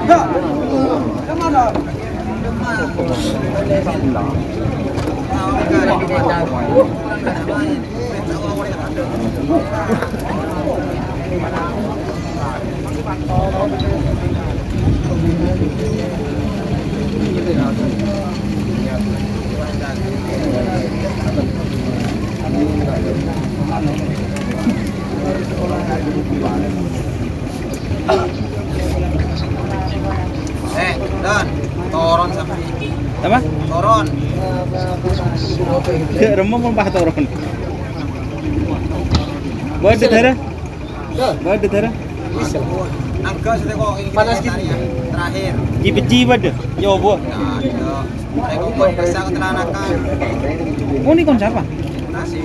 Enggak. Kemana? Dan toron sampai Apa? toron. Ke rumah mau bahas toron. Bawa darah. Bawa darah. Angka sudah kok ini panas gitu ya. Terakhir. Ji bade. Nyoba. Nah, saya kok bisa ketelanakan. Oh ini kon siapa? Nasi.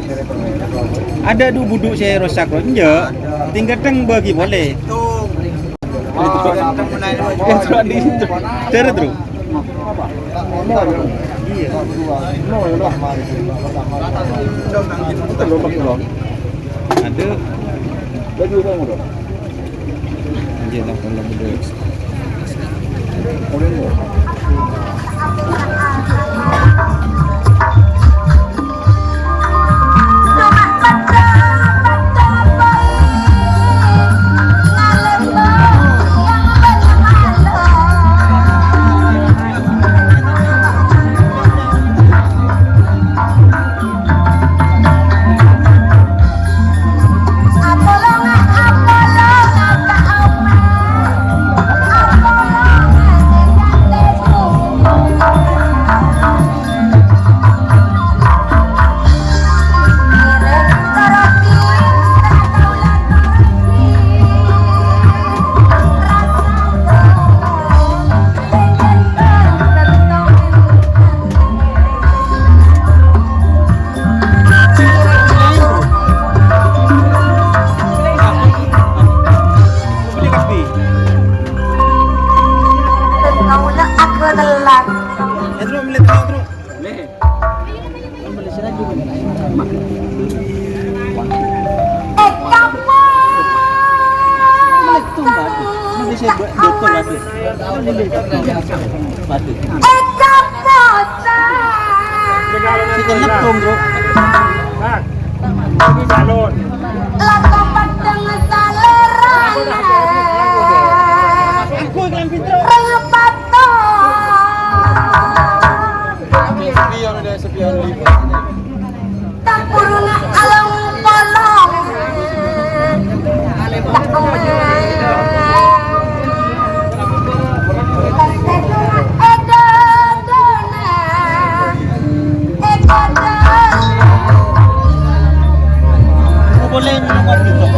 Ada du buduk saya rosak loh. Enggak. Tinggal teng bagi boleh. Tung. Cara terus. Iya. Ada. Anjir lah kalau buduk. Boleh ngomong gitu.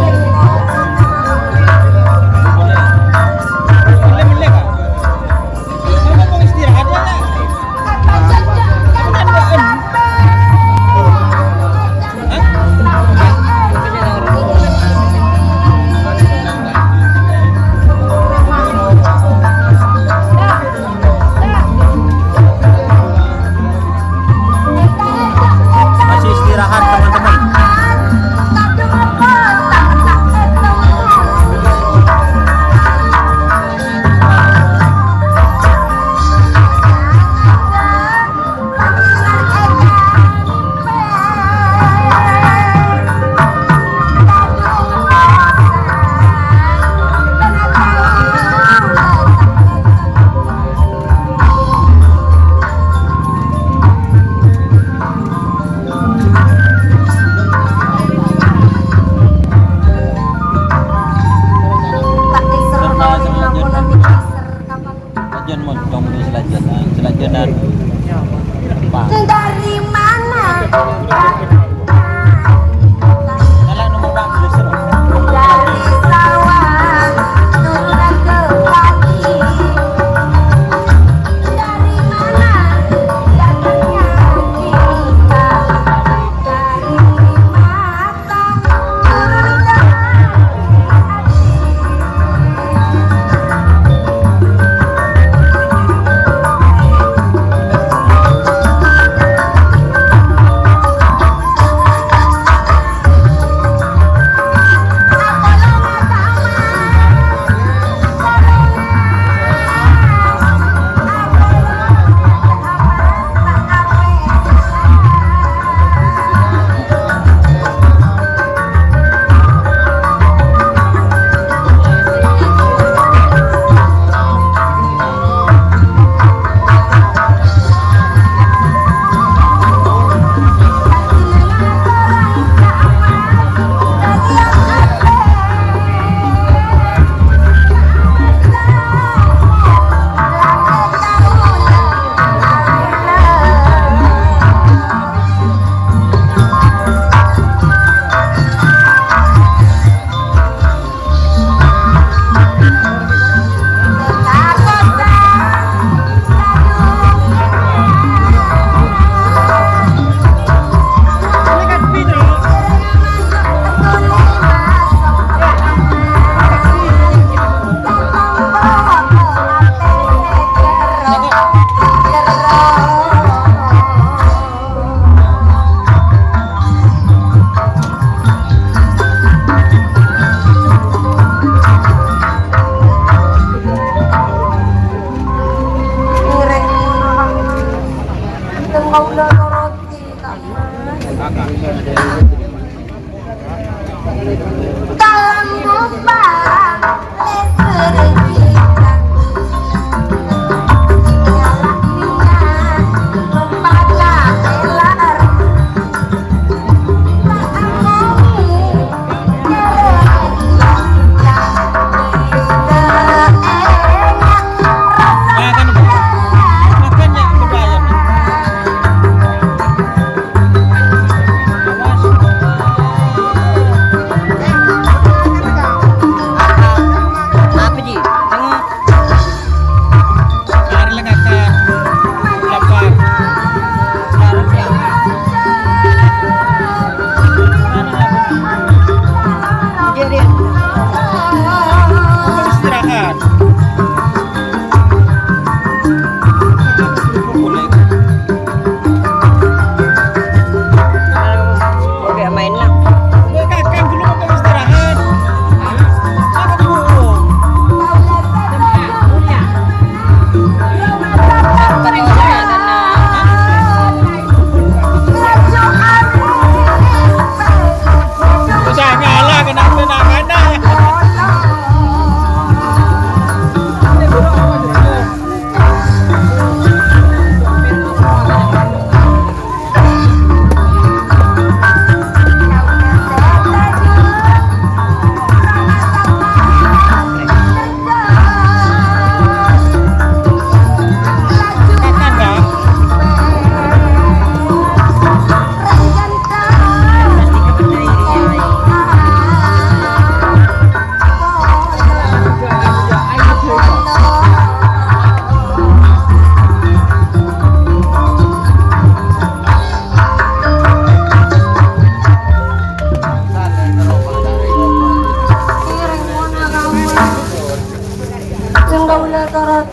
Jenggaula karat.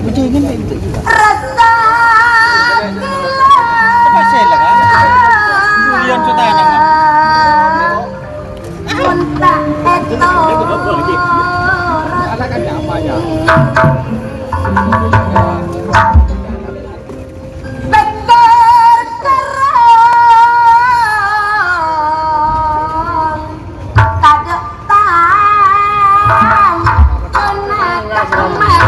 Bujingin itu juga. Rasa Apa sih lah kan? Bulian sudah anak. Unta eto. Anak kan apa ya? Bekar kerang. Kadek tang. Anak kemen.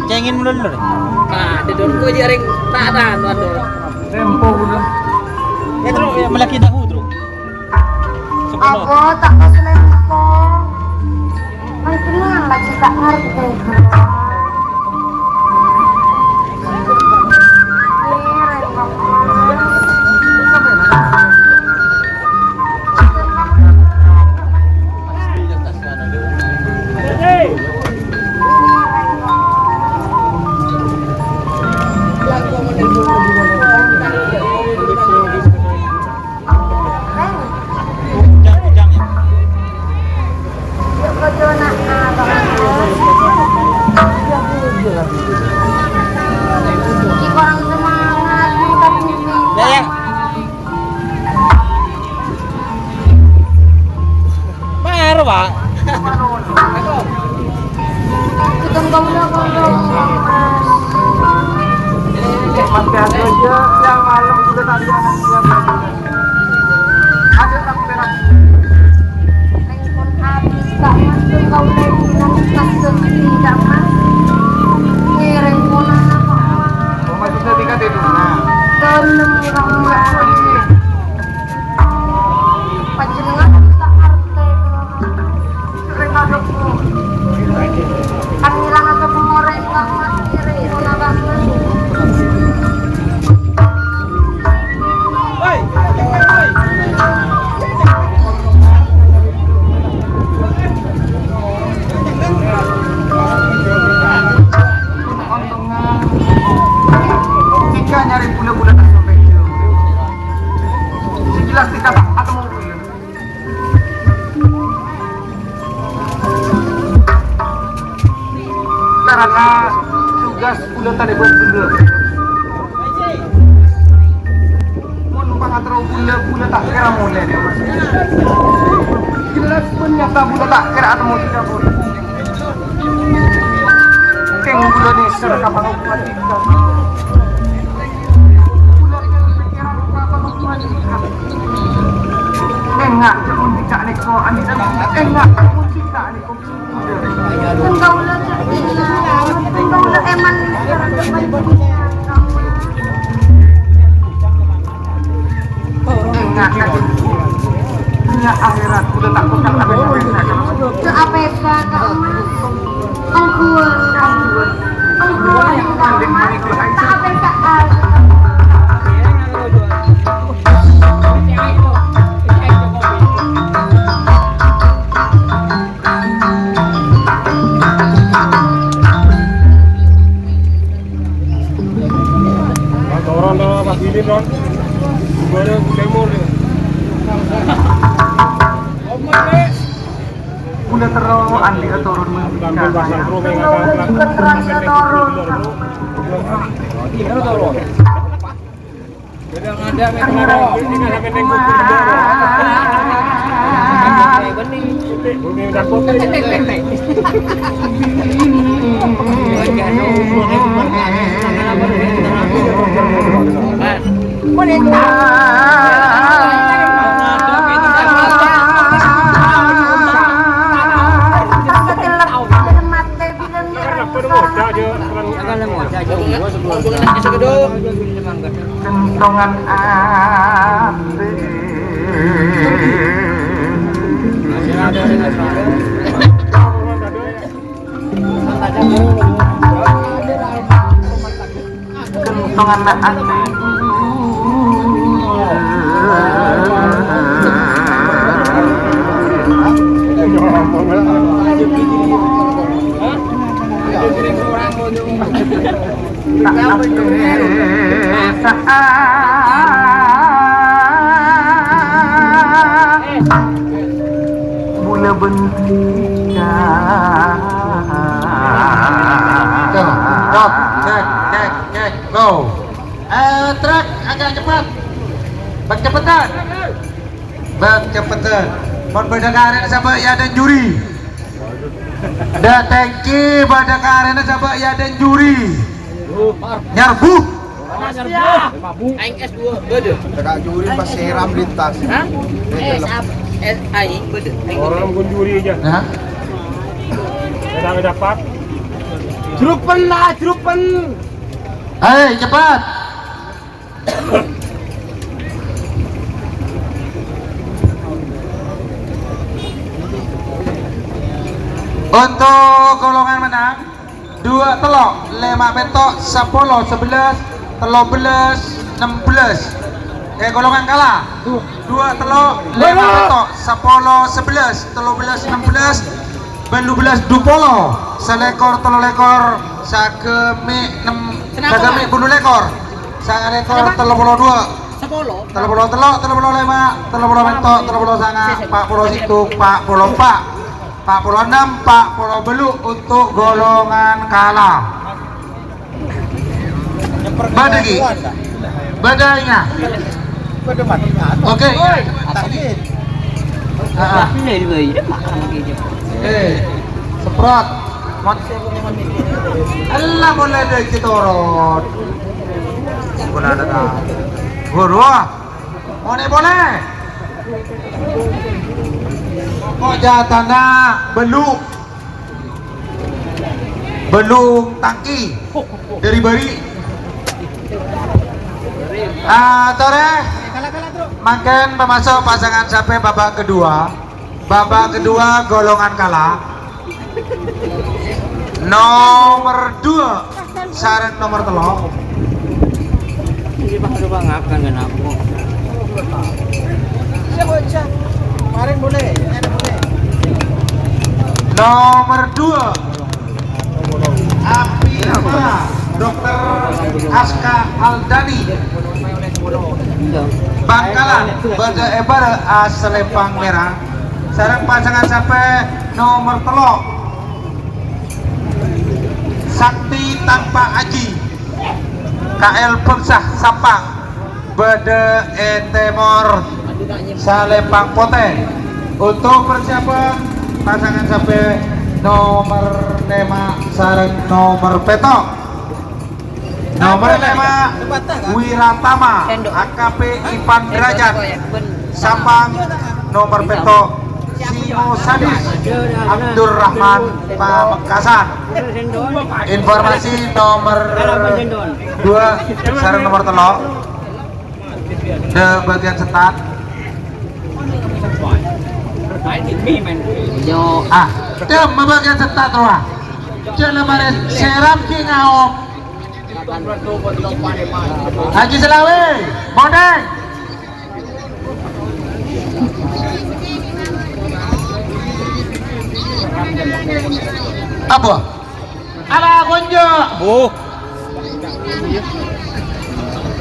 Cengin melulur. Nah, di don ko jaring tak ada tuan. Tempo udah. Terus melaki tahu terus. Aku tak keselin ko. Ay, kenang lagi tak ngerti. Ujang ya. Kurang semangat kita punya. Ya ya. Baru pak. Kita ngomong-ngomong. Pakai aja yang malam udah tadi ada tak perak. Handphone habis tak masuk kau lagi masuk tidak mas. Ngirim pun anak kau. Masuk ketika tidur. Nah, Tenang kamu lagi. Panjenengan tak arti. Sering adukku. Kami lang atau pengoreng banget. karena tugas bulan tadi buat benda. Mau numpang antara bulan tak kira mulai dia mas. Jelas ternyata bulan tak kira atau mau tidak boleh. Keng bulan ni sudah kapan hukuman kita. Bulan ni pikiran kapan hukuman kita. Enggak, kamu tidak neko ani dan enggak kamu tidak neko. Engkau lah cerita, engkau lah eman sekarang depan dunia kamu. Enggak kan dunia akhirat udah tak tukar tapi Ke APK kamu, engkuan kamu, engkuan kamu, ke APK aja. Orang dah pasti ni kan, baru lemur ni. udah terlalu andi turun Ambil pasang pro mega kan. Juga terasa turun. Udah ada mereka ini kan sampai nengok bening. Bumi dapat. kentongan ati kentongan ati mula bentika Stop, cek, go. Track agak cepat. Bercepetan. Mohon berdengaran sahabat ya dan juri. Dan tangki berdengaran sahabat ya dan juri. Nyarbu. Aing S2 bede. Dekat juri pas seram lintas. Hah? S aing bede. Orang pun juri aja. Nah, Dah dapat. Jerupen. hei cepat. Untuk golongan menang 2 telok 5 petok 10 11 13 16. Golongan kalah 2 telok 5 petok 10 11 13 16 belas dupolo selekor telo lekor sagemi 6 sagemi bunuh lekor sangat lekor telo polo 2 Sepolo. telo polo telok telo polo 5 telo polo mentok telo polo sangat 40 situ 44 46 40 beluk untuk golongan kalah. Badagi badainya oke seprot Allah boleh deh kita orang boleh ada guru boleh kok jatana belum tangki dari bari tore makan pemasok pasangan sampai babak kedua golongan kalah nomor 2 sarang nomor telok Ini bang coba ngapain kan aku. kemarin boleh nomor 2 Apima Dr. Aska Aldani Bangkalan Bada Ebar Selempang Merah sarang pasangan sampai nomor telok Sakti tanpa Aji KL Pengsah Sampang Bede Etemor Salepang Pote. Untuk persiapan pasangan sampai nomor 5 sareng nomor petok nomor 5 Wiratama AKP Ipan Derajat Sampang nomor petok Simo Sadis Abdurrahman Pamekasan. Informasi nomor 2 sareng nomor telok de bagian setat dem bagian setat roa jangan lemari seram ki ngaom Haji Selawe Modeng apa? Ala konjo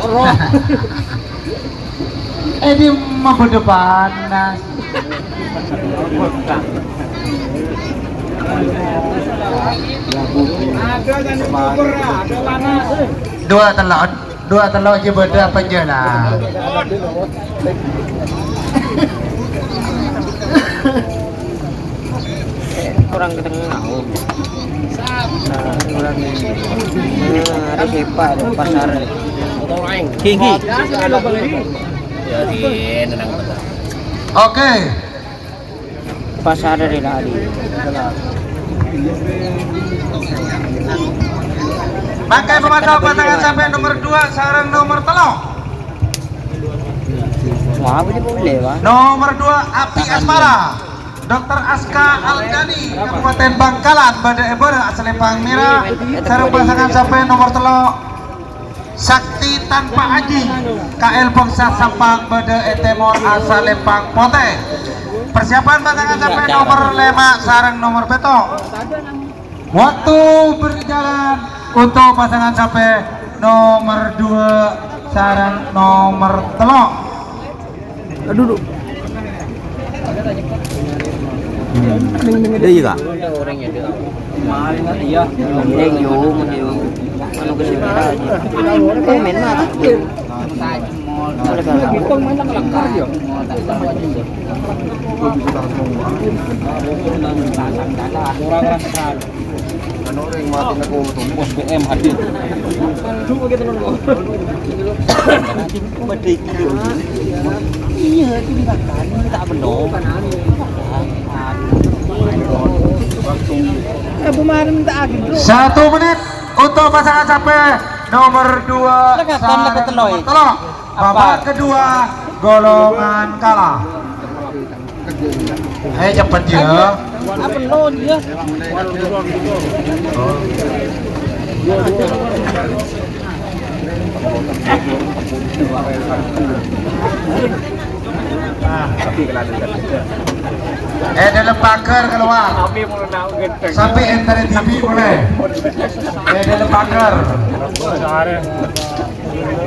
Oh, di mampu depan nas dua telur je beda apa je lah. Orang ketengah ada siapa ada pasar Kiki. Oke. pasar dari lali Bangkai pemadam pasangan sampai nomor 2 sarang nomor telok. wah ini boleh wah Nomor 2 Api Asmara Dr. Aska Algani Kabupaten Bangkalan Bade Ebor Asalempang Mira sarang pasangan sampai nomor telok Sakti tanpa Aji KL Pengsah Sampang Bade Etemor Asalempang Pote. Persiapan pasangan sampai nomor 5 sarang nomor petok. Waktu berjalan untuk pasangan sampai nomor 2 sarang nomor telok. duduk Ada juga. orangnya dia mahal nggak iya mending yo anu ke sini aja main mah BM hadir. iya itu dikatakan tak benar 1 menit untuk pasangan sampai nomor 2 lebih teloi. telok. Babak kedua golongan kalah. Cepet ya. apa lo dia Dalam pagar keluar. Sampai enter TV boleh. Dalam pagar.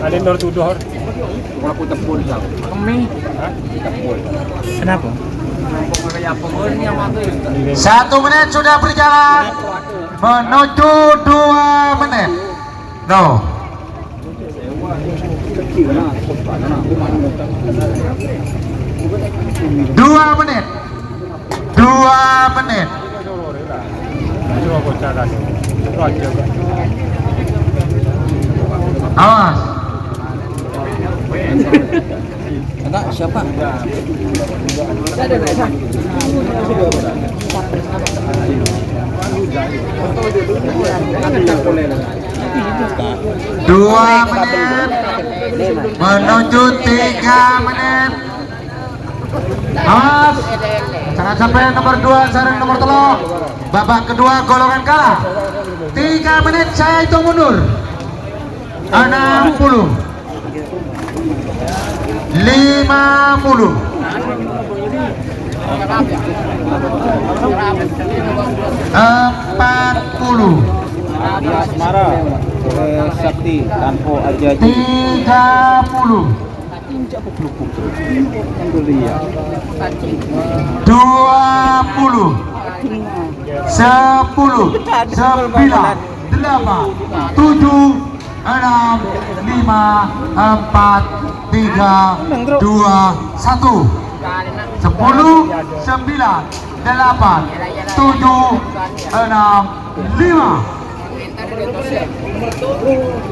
Ada yang tuduh. Kenapa? 1 menit sudah berjalan menuju 2 menit. No. 2 menit. 2 menit. Awas. Enggak, siapa? Dua menit menuju 3 menit. Awas, jangan sampai nomor 2 sarang nomor telok. Babak kedua golongan kalah. 3 menit saya hitung mundur. 60, 50, 40, Asmara Sakti tanpa aja 30, 20, 10, 9, 8, 7, 6, 5, 4, 3, 2, 1. 8, 7, 6, 5, 4, 3, 2, 1. 10, 9, 8, 7, 6, 5,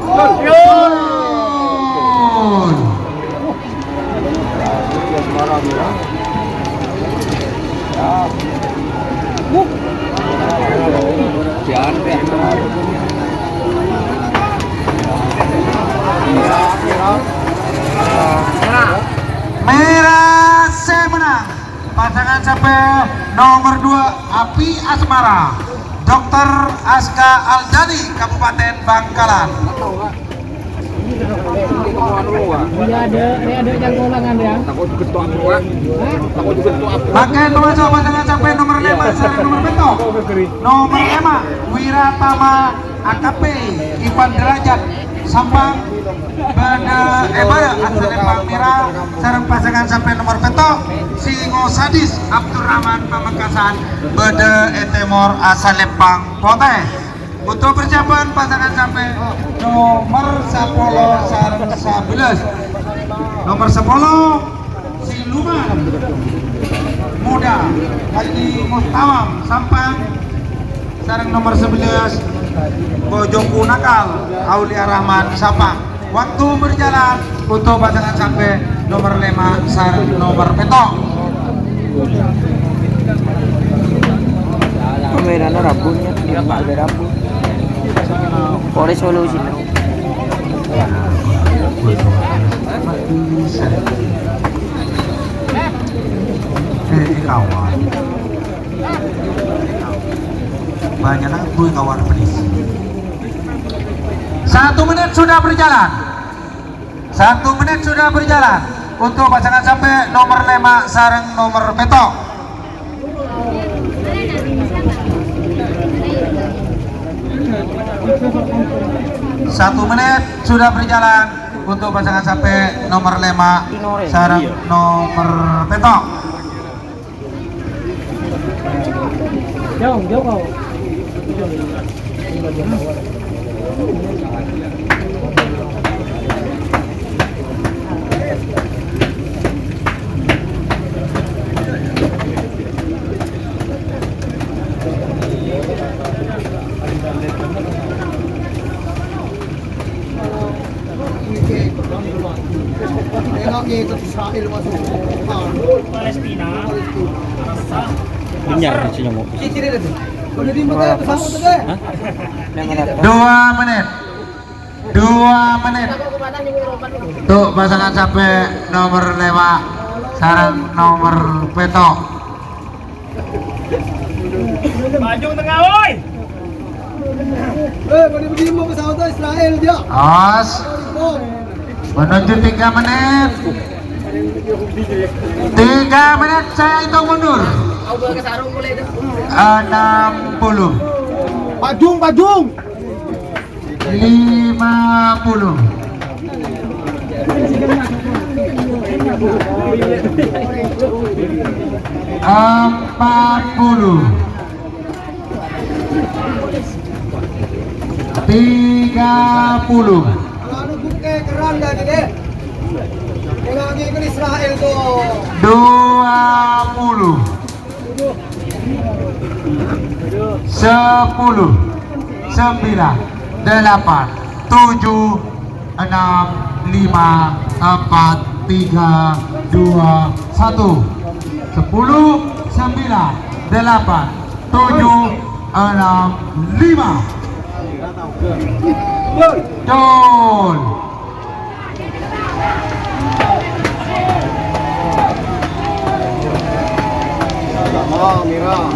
4, 3, merah saya menang. Pasangan sampai nomor 2 Api Asmara, Dr. Aska Aldani, Kabupaten Bangkalan. Pakai nomor pasangan sampai nomor 5 sarang nomor betok. Nomor 5 Wiratama AKP Ivan Derajat Sampang Bada Asalempang Mira sarang pasangan sampai nomor betok Singo Sadis Abdurrahman Pamekasan Bada Etemor Asalempang Pote. Untuk persiapan pasangan sampai nomor 10 sarang 11. Nomor 10 Siluman Muda Haji Mustawam Sampang sarang nomor 11 Bojongku Nakal Aulia Rahman Sampang. Waktu berjalan untuk pasangan sampai nomor 5 sarang nomor petok. Kameranya rabunnya, tidak pakai rabun. Boleh solusi. Kawan banyak gue kawan penis. 1 menit sudah berjalan. 1 menit sudah berjalan untuk pasangan sampai nomor 5 sarang nomor petok. 1 menit sudah berjalan untuk pasangan sampai nomor 5 sarang nomor petok. Jauh kau. Benyar sih mau. 2 menit 2 menit untuk pasangan sampai nomor 5 sarang nomor petok. Maju tengah woi. Israel dia. Os menuju 3 menit 3 menit saya hitung mundur. 60 Pajung. 50 40 30 20 10 9 8 7 6 5 4 3 2 1 10 9 8 7 6 5 Gol. Merah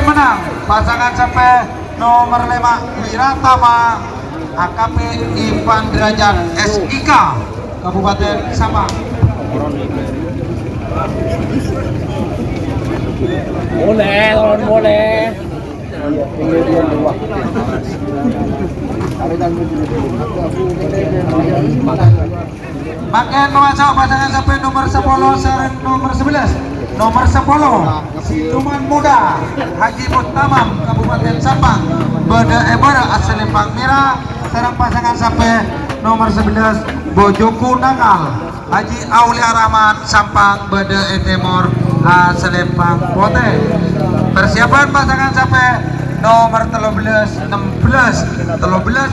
menang. Pasangan sampai nomor 5 Wiratama AKP Ivan Derajat SIK Kabupaten Sampang. Boleh. Makin memasuk pasangan sampai nomor 10 sareng nomor 11. Nomor 10 Siluman Muda Haji Mustamam Kabupaten Sampang Bada Ebara asal Lempang Merah. Sareng pasangan sampai nomor 11 Bojoku Nakal Haji Aulia Rahman Sampang Bada Etemor asal Lempang Pote. Persiapan pasangan sampai nomor 13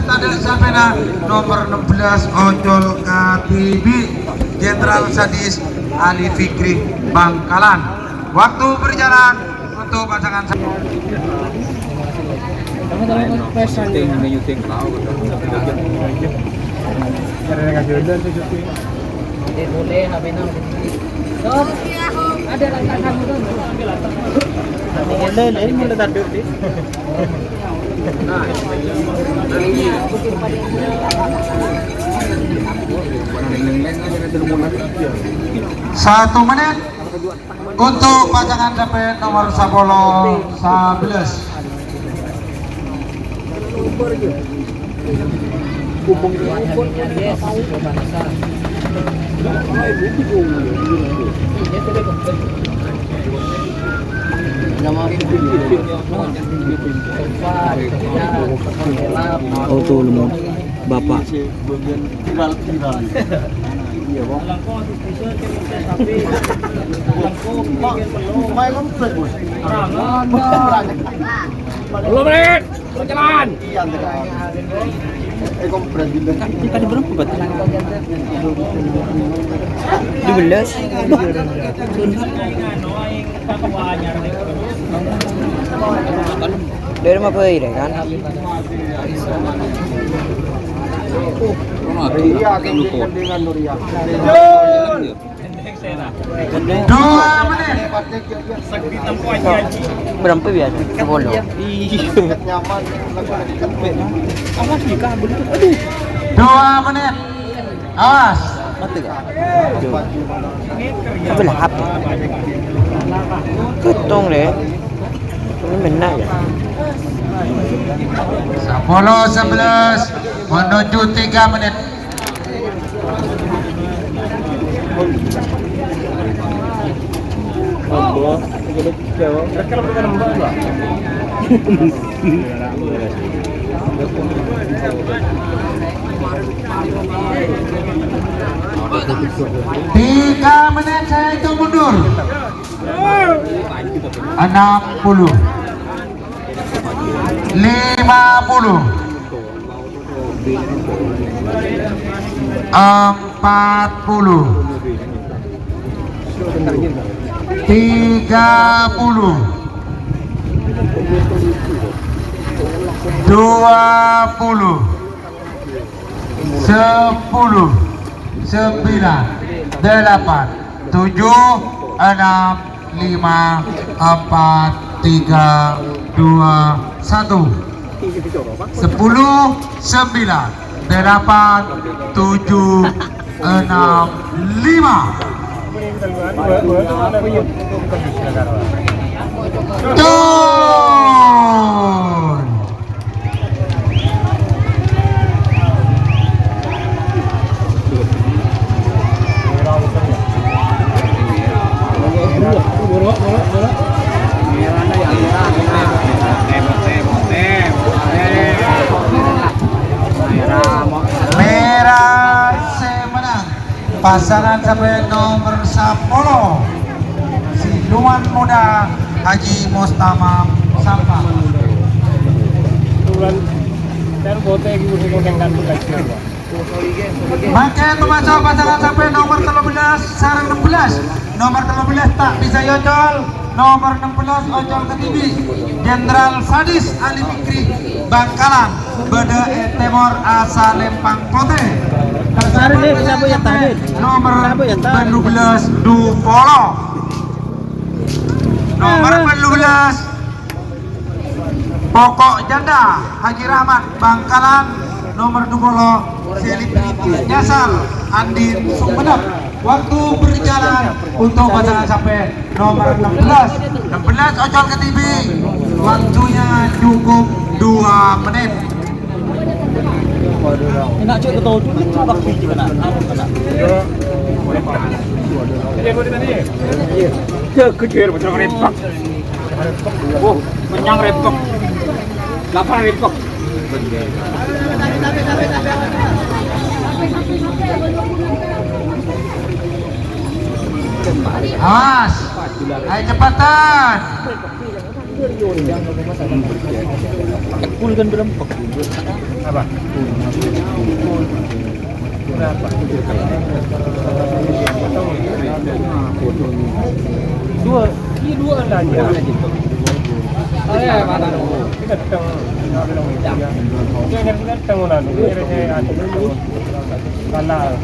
tadi sampai nomor 16 Ojol Katibi Jenderal Sadis Ali Fikri Bangkalan. Waktu berjalan untuk pasangan Satu menit untuk pasangan sampai nomor 11. Oh tuh lumut bapak. Tadi berapa bat? 12. Dari rumah bayi deh kan? Berapa biasa? 10. 2 menit. Awas. Belah apa? Ketong deh. Ini benar ya. 10 11 menuju 3 menit. Tiga menit saya itu mundur. 60 50 40 30 20 10 9 8 7 6 5 4 3 2 1 10 9 8 7 6 5 turun. Merah semenang pasangan sampai nomor 10 Siluman Muda Haji Mustamam Sampang. Makin memasuk pasangan sampai nomor 13 sarang 16. Nomor 13 tak bisa yocol. Nomor 16 Ojol Ketibi Jenderal Sadis Ali Fikri Bangkalan Beda Etemor Asa Lempang Pote. Nomor 12 Dupolo. Nomor 12 Pokok Janda Haji Rahmat Bangkalan. Nomor 20 Selebriti Nyasar Andin Sumenep. Waktu berjalan untuk pasangan sampai nomor 16 Ojol Ketibi. Waktunya cukup 2 menit. Enak cek ketau tu coba biji kena. Ini kau tadi. Kejar macam repok. Oh, menyang repok. Lapar repok. Awas, ayo cepatan. Kul kan berempok. Apa? Dua aja. Mana? Kita teng. Kita teng mana? Ini ada. Kalah.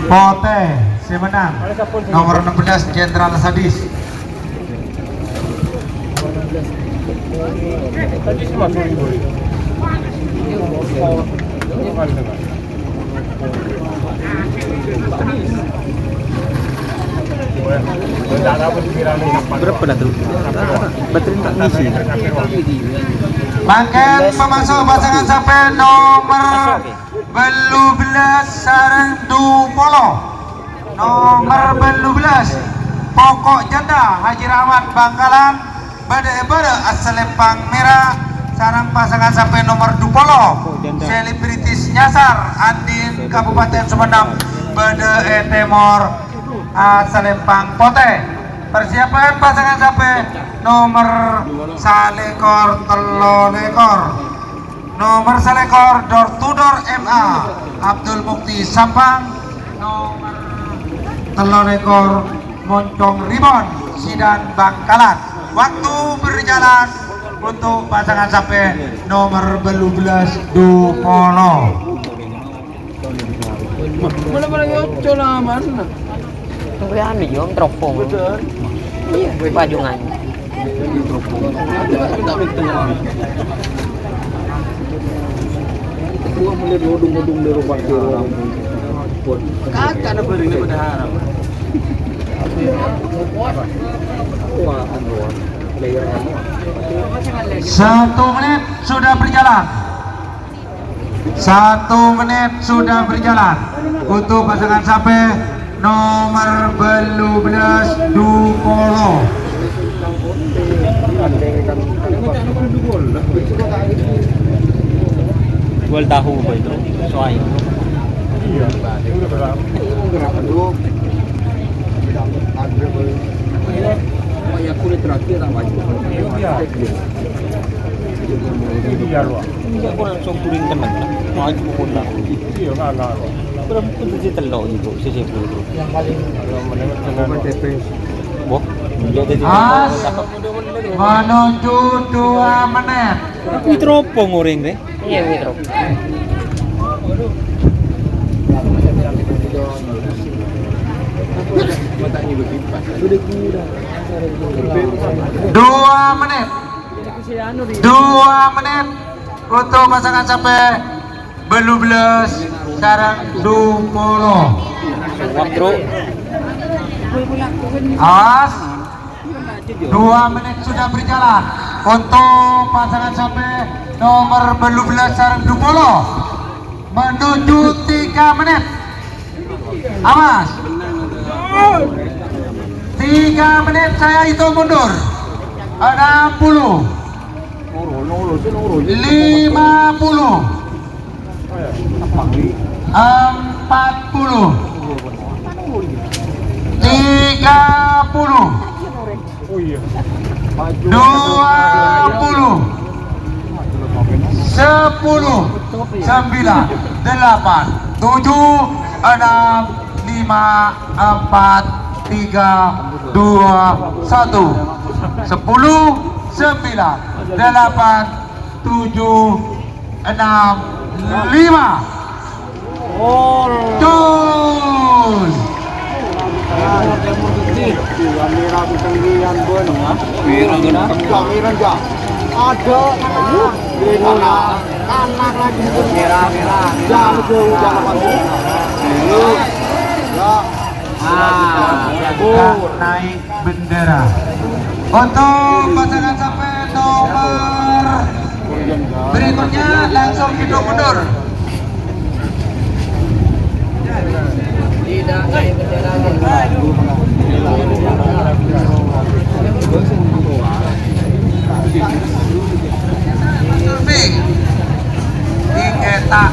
Pote si menang nomor 16 Jenderal Sadis. Tadi semua sorry. Berapa dah tu? Baterai tak ngisi. Makan memasuk pasangan sampai nomor 12 sarang du polo. Nomor 12 pokok janda Haji Rahmat Bangkalan Bade Aselempang Merah sarang pasangan sampai nomor 2 polo. Selebritis nyasar Andin Kabupaten Sumedang Bade Temor Aselempang Pote. Persiapan pasangan sampai nomor salekor telolekor. Nomor salekor door to door MA Abdul Mukti Sampang. Nomor telolekor Moncong Ribon Sidan Bangkalan. Waktu berjalan untuk pasangan sampai nomor 12 du polo. Mana yuk coba mana? Tunggu ya nih yuk teropong. Iya, pajungan. Gua mulai lodung-lodung di rumah orang. Kagak ada berinya pada harap. Wah, Satu menit sudah berjalan. 1 menit sudah berjalan untuk pasangan sampai nomor 12 du polo. Jual tahu apa itu? Soai. Iya. Itu berapa? Oh ya kulit terakhir tak wajib. Iya. Iya loh. Ini aku langsung kuring teman. Wajib pun lah. Iya kalah loh. Berapa pun tu telok itu sesiapa itu. Yang paling menengah TP. Boh. Jadi As menuju 2 menit. Tapi teropong orang deh. Iya, Mitro. 2 menit. 2 menit untuk pasangan sampai 12 sarang du polo. Waktu. Awas, 2 menit sudah berjalan untuk pasangan sampai nomor 12 sarang du polo menuju 3 menit. Awas, 3 menit saya hitung mundur. 60, 50, 40, 30, Oh iya. 20, 10, 9, 8, 7, 6, 5, 4, 3, 2, 1, 10, 9, 8, 7, 6, 5. Gol! naik bendera. Untuk pasangan sampai nomor berikutnya langsung hidup mundur. Tidak naik bendera. Diketa.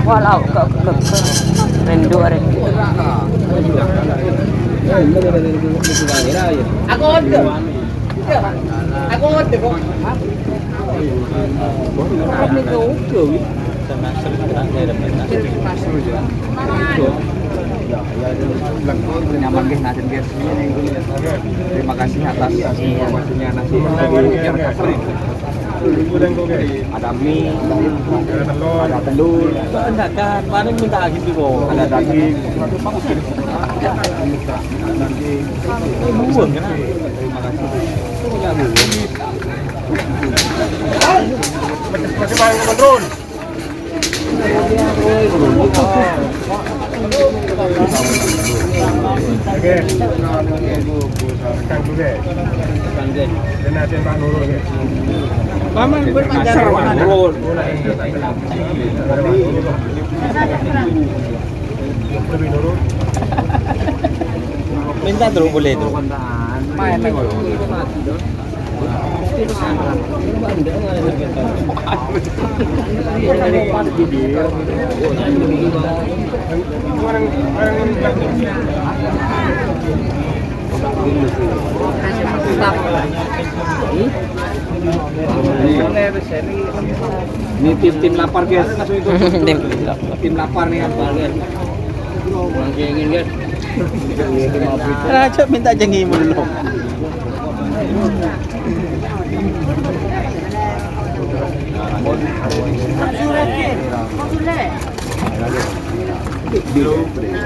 Walau ke rindu. Aku ada kok. Nyaman guys, naden guys. Terima kasih atas informasinya nasi. Ada mie, ada telur, enggak kan? Mana minta gitu kok? Ada daging. Buang kan? Terima kasih. Masih main kontrol. Oke. Kang dulu deh. Dan nanti Pak Nurul deh. Paman berpacar Nurul. Lebih Nurul. Minta terus boleh itu. Main lagi. Ini tim lapar guys, langsung itu tim lapar nih apa guys? Ingin guys. Aja minta jangi dulu.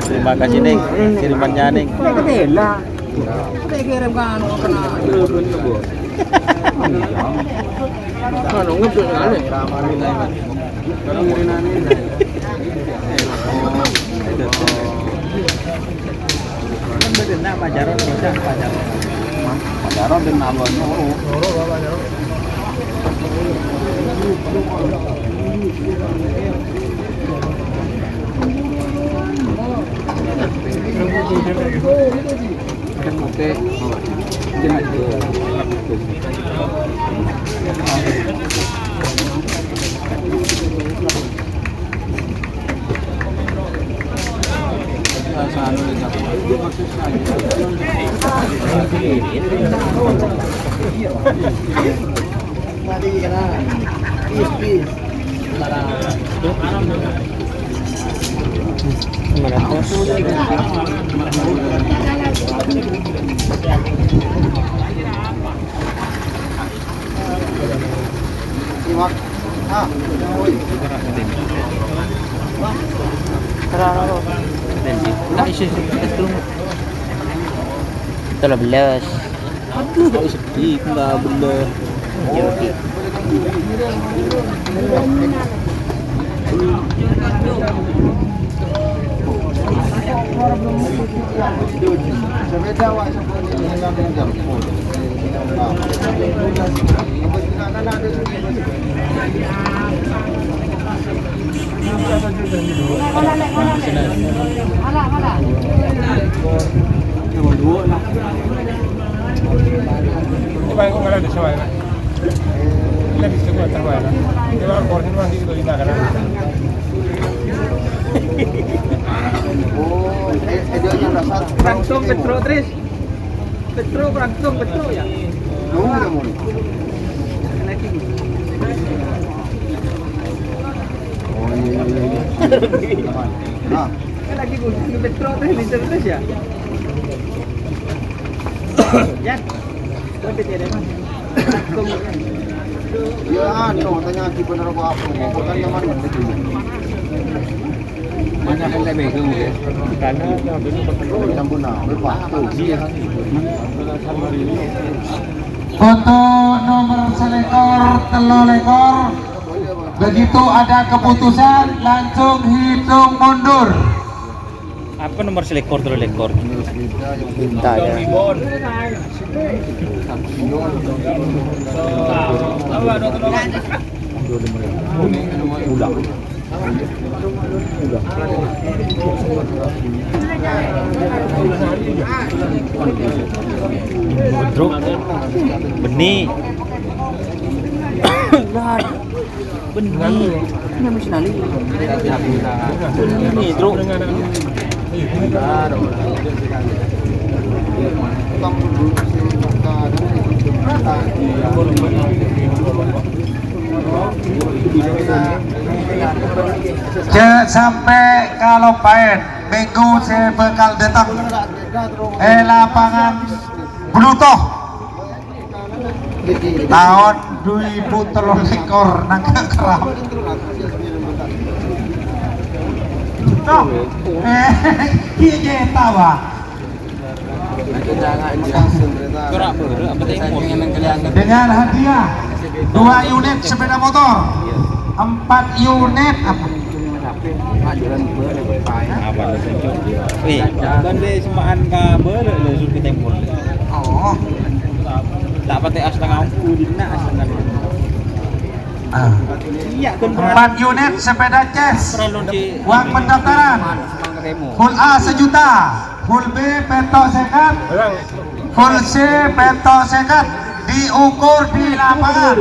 Terima kasih Neng, kirimannya Neng. Kita kirimkan kena dulu Bu. Kalau ngebut kali. Kan benar pacaran bisa pacaran. Pacaran dan namanya Itulah belas. Aduh, sedih enggak belas. Coba kok nggak ada coba ya. Ini bisa gua terbaik. Kalau porsi masih itu kita kan. Oh, videonya dasar. Langsung Petro Tris. Petro langsung Petro ya. Nunggu. Lagi. Oh iya. Nah, Lagi gue Petro Tris ya. Ya. Tapi tidak ada. ya anu tanya di bener apa aku kan yang mana itu. Mana kan saya megang ya. Karena habis itu Campur nah, berpaktu. Foto nomor selekor telur lekor. Begitu ada keputusan langsung hitung mundur. Apa nomor selekor terus lekor? Minta ya. Ulang. Drop. Benih. Benih. Ini masih nali. Benih, drop. Sampai kalau pahit minggu saya bakal datang lapangan Blutoh tahun 2013 nang kerap Tuh, iya tawa dengan hadiah 2 unit sepeda motor 4 unit apa? Wih, kan dia semaan ka beuleuh le sun ke tempur. Oh, Tak pate astengah ampu dina astengah. Iya kan 4 unit sepeda chess. Uang pendaftaran remo. full A 1 juta, full B petok sekat, full C petok sekat, diukur di lapangan.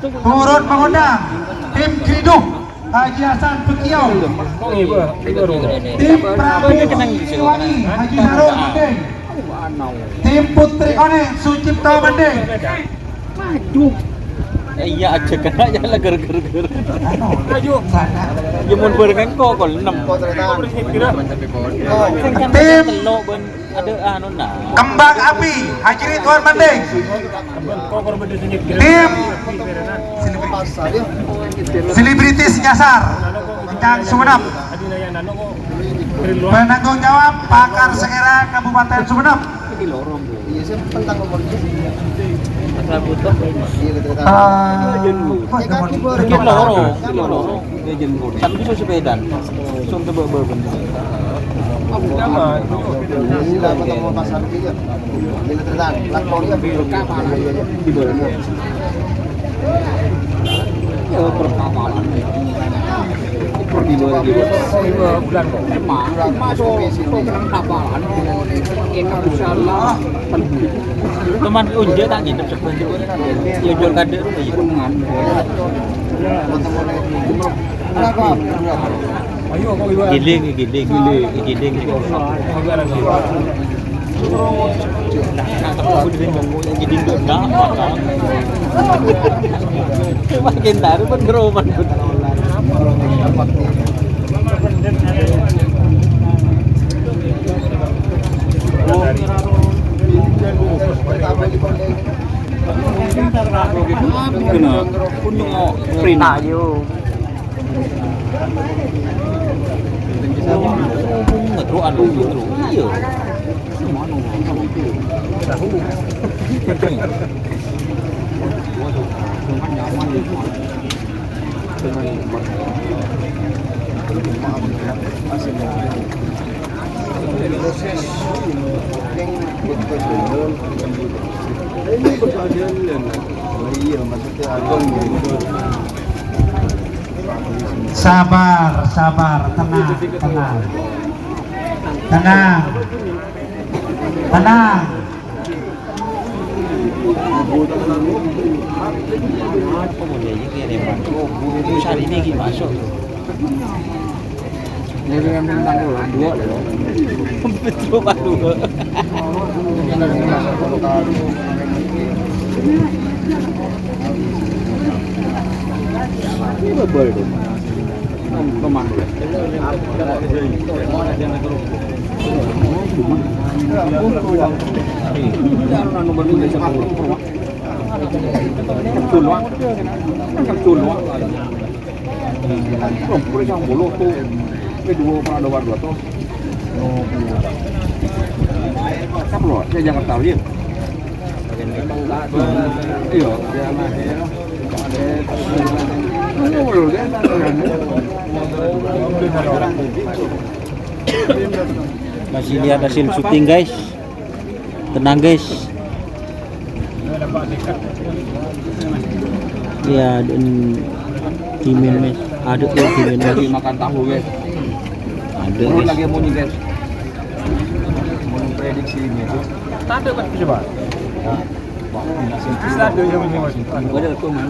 Turut mengundang tim Kidung Haji Hasan Pekiau, tim Prabu Siliwangi Haji Harun Mending, tim Putri One Sucipto Mending. Iya aja kan aja lah ger-ger. Maju. Ya mun berengan kok 6. Tim Telok ben ada anu nah. Kembang Api Haji Ridwan Mending, tim Selebritis Nyasar Kang Sumenep, penanggung jawab Pakar Segera Kabupaten Sumenep. Kan bisa sepedan. Sun tebeu ben. Bulan kok. Teman unje tak nginep sebentar. Ya jual kade ya. Ayo kok ibu. Giling. Aku di ngomong giling dak. Makin taruh pun geroman. Kena punya print ayo. Terus anu terus. Iya. Sabar, tenang. Hari ini lagi masuk. Ini yang tentang dua loh. Betul Pak dua. Ini bebel tuh. Kemana? Boleh yang bolu tuh. Kedua pada dua tuh. Kan loh, saya jangan tahu ya. Iya, Masih lihat hasil syuting guys. Tenang guys. Ya, dan timin mes. Ada tuh timin lagi mes. makan tahu guys. Ada Menurut guys. lagi mau nih guys. Mau prediksi ini tuh. Tanda kan coba. Bisa ada yang ini masih. Ada tuh man.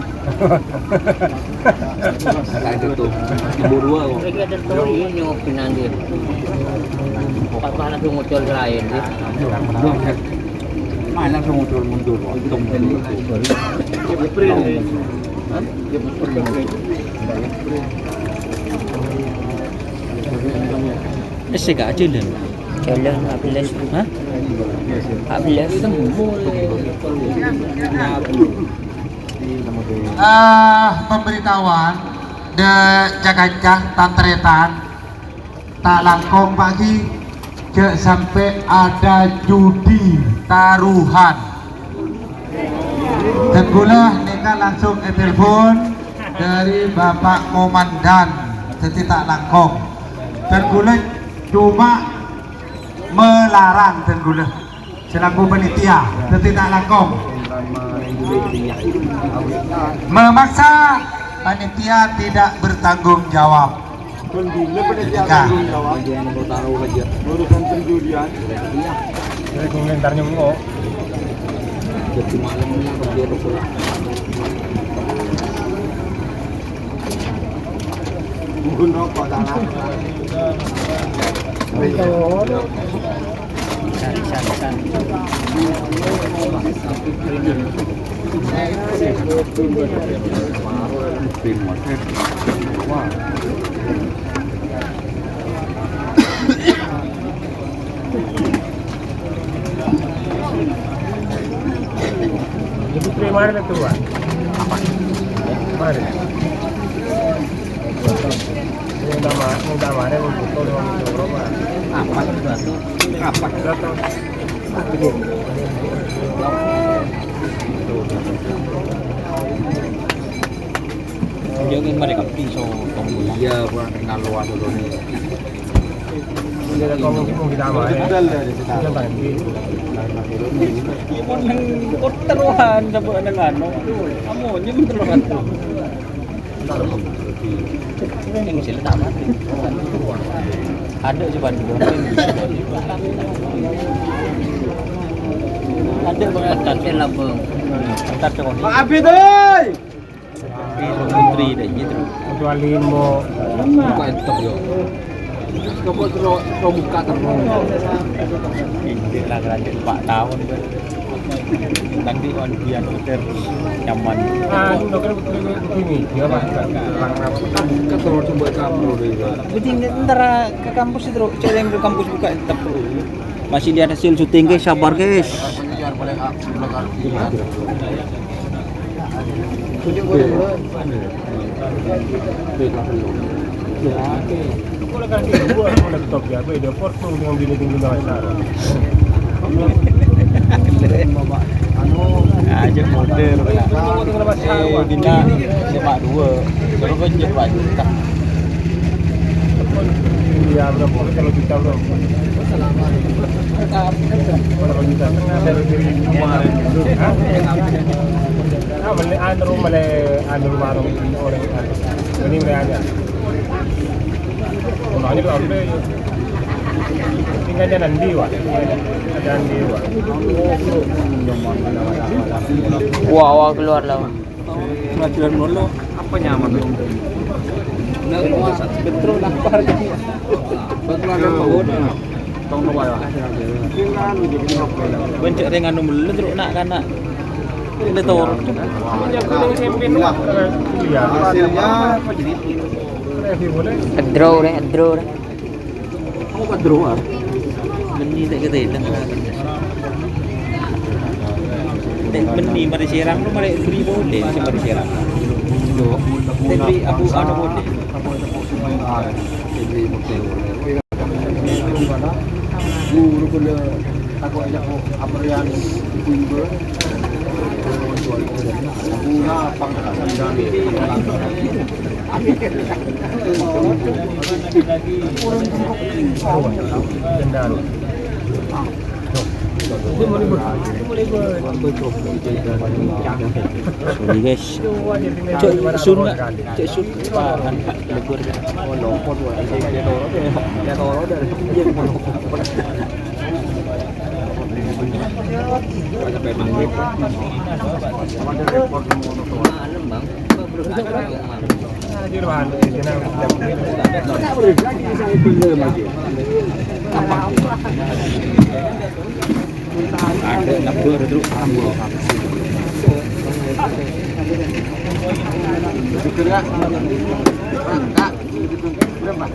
Ada tuh. Ibu dua kok. Mereka ada story yang pinandir. Apa langsung muncul lain sih. Main langsung mundur. Untung dulu. Ese gak aja dan. Jalan 14. Hah? 14. Pemberitahuan de Jakarta Tantretan tak langkong pagi sampai ada judi taruhan. Dan gula neka langsung telepon dari Bapak Komandan jadi tak langkong. Dan gula cuma melarang dan gula selaku panitia jadi tak langkong. Memaksa panitia tidak bertanggung jawab. Ketika Urusan penjudian. Jadi komentarnya mau. Jadi malamnya berdiri pula. Mungkin rokok tanah. Jadi kemarin itu Pak. Apa? Kemarin. Minta mana untuk tolong untuk Roma. Apa itu? Apa? Datang. Jangan mereka pisau tonggulang. Iya, kurang kenal luar dulu nih. Jadi kalau mungkin kita aman ya. Jangan tangan di. Ibu nang koteruan dapat nang ano. Kamu nyemen teruan. Yang sila tama. Ada coba di bawah. Ada banget tatel lah bang. Tatel kau. Pak Abi doi. Putri dah gitu. Kecuali mau Buka entok yo. Coba terus buka terus. Ini lah lanjut 4 tahun kan. Nanti on biar terus nyaman. udah kan begini dia Pak. Buka terus coba kamu deh. Penting ntar ke kampus itu, cari yang ke kampus buka tetap. Masih di hasil syuting guys, sabar guys. Biar boleh belakang. Kalau kan dua laptop ya, beda portfolio dengan bini-bini masyarakat. Aja model. Dina semak 2. Terus kan jadi Pak juta. Ya berapa kalau kita berapa? Kalau kita tengah dari diri kemarin dulu. Anu warung orang ini mereka. Makanya kalau udah tinggalnya nanti wah, ada nanti wah. Wah, keluar lah. Pelajaran dulu apa nyaman tuh? Betul lah harganya. Betul ada pagoda. Tong no wala. Bencak dengan nomor terus nak kan nak. Ini tahu. Yang kuning SMP wah. Iya. Hasilnya Draw deh. kamu kan draw. Beni tak kita hilang. Beni mari serang tu mari free boleh mari serang. Tapi aku boleh. Jadi motor. Guru boleh takut aja kok apa yang ibu guna pangkasan dari Sorry guys. Cek sun nggak? Cek sun. Kan Pak Legur. oh lopot wah dia tolong dari dia Malam bang. Di rumah di sini lagi saya pinjam lagi Ada nabur terus ambil. Betul ya? Kak, berapa?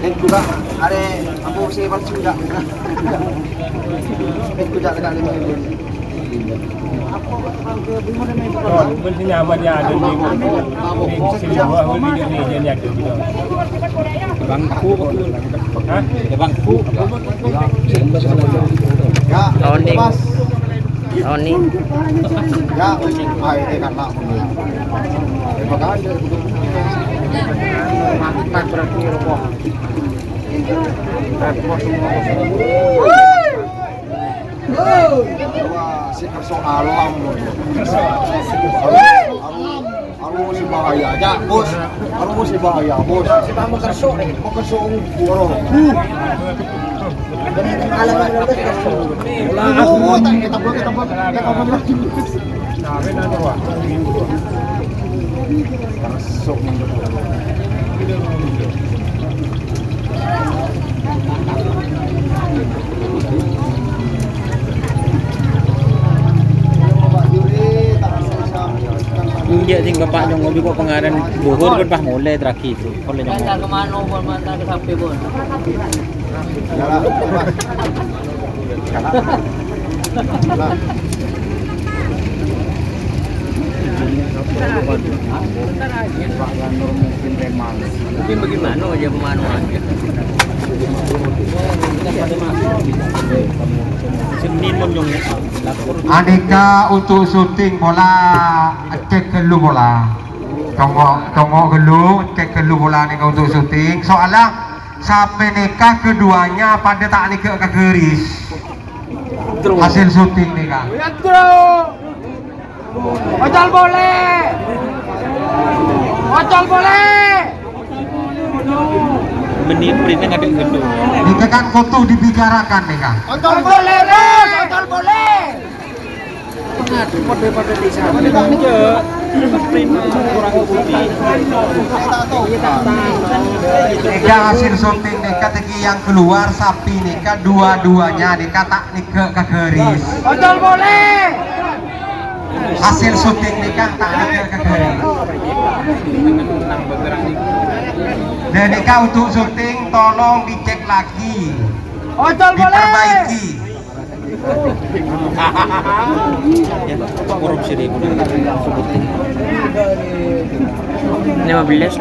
Dan juga ada aku sih masih juga. Juga dekat ini. Beli nyaman ya ada di sini bawah beli di sini ada gitu. Bangku. Hah? Bangku. Ya, Oning. Mas. Oning. Ya, ini kan nak. Makanya mati berarti rokok. Wah, si persoalan alam. Aku masih bahaya aja, bos. Aku masih bahaya, bos. Si kamu kersok nih, mau kersok burung. Alam alam kersok. Oh, kita belum lagi. Nah, benar wah. Kersok. Iya sing bapak yang ngopi kok pengaran duhur kan pas mulai terakhir itu. Kalau yang Mantar ke mana, pun mantar ke sampai pun. mungkin bagaimana aja pemanuannya. Senin monjongnya. Andika untuk syuting bola cek gelu bola. Tongok gelu cek gelu bola nih untuk syuting. Soalnya sampai nikah keduanya pada tak nikah ke keris. Hasil syuting nikah. Ojol boleh. Ojol boleh. Menit printnya nggak ada gedung. Nikah kan kutu dibicarakan nikah. Ojol boleh, Res. Ojol boleh. Pada di sana. Print kurang putih. Nikah hasil syuting nikah tegi yang keluar sapi nikah dua-duanya nikah tak nikah ke keris. Ojol boleh. Hasil syuting nikah tak nikah ke keris. Dan nikah untuk syuting tolong dicek lagi, Ojol boleh. diperbaiki. Korupsi deh. 15.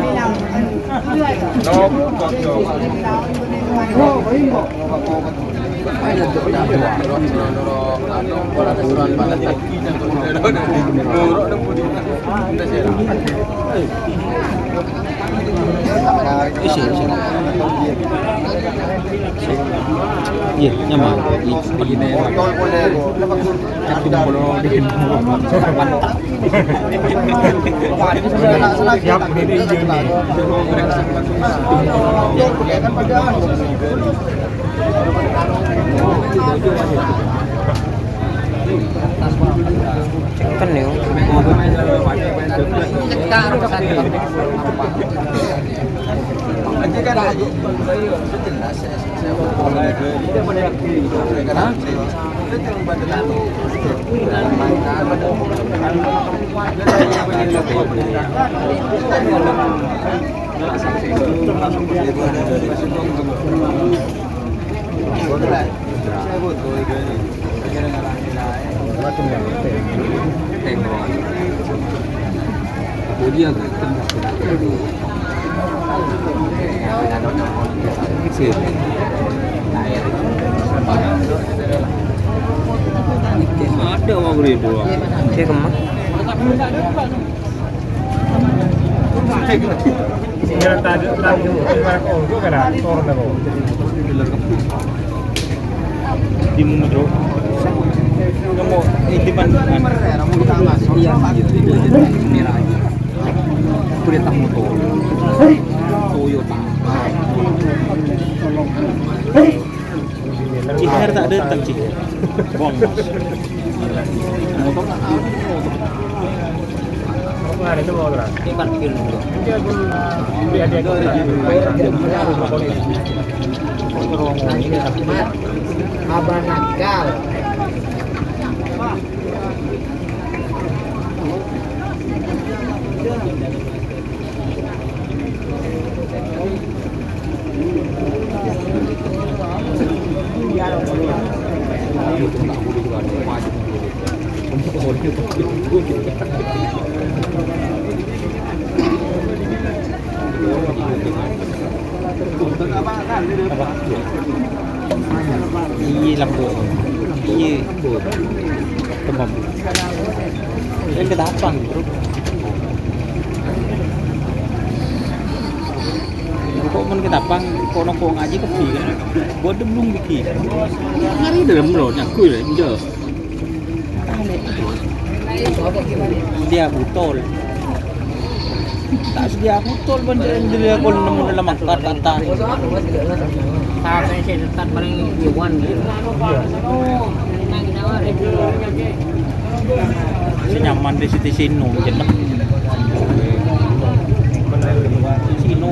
Isi. Iya, nyaman. Ojol boleh. Siap ini ini. Kan nih. dia ada orang beri doang. Dia kemana? Jangan tadi mereka untuk kan turun aku. Di Mudro. Kamu di mana? Iya, merah aja. Kereta motor. Toyota. Ciher tak ada tak Ciher. Bong. Motor tak ada. Nah, itu mau berapa? Ini parkir dulu. Dia Abang nakal. Iya lampu. Iya. Kembang. Yang kedapan, bro. Kok men ketapang kono kok ngaji kepi kan. Gua demlung biki. Ngari dalam lo nyaku ya njo. Dia butol. Tak sedia butol banjir dia kon nemu dalam akar kata. Saat saya tetap paling iwan gitu. Senyaman di situ sino jeneng. Sino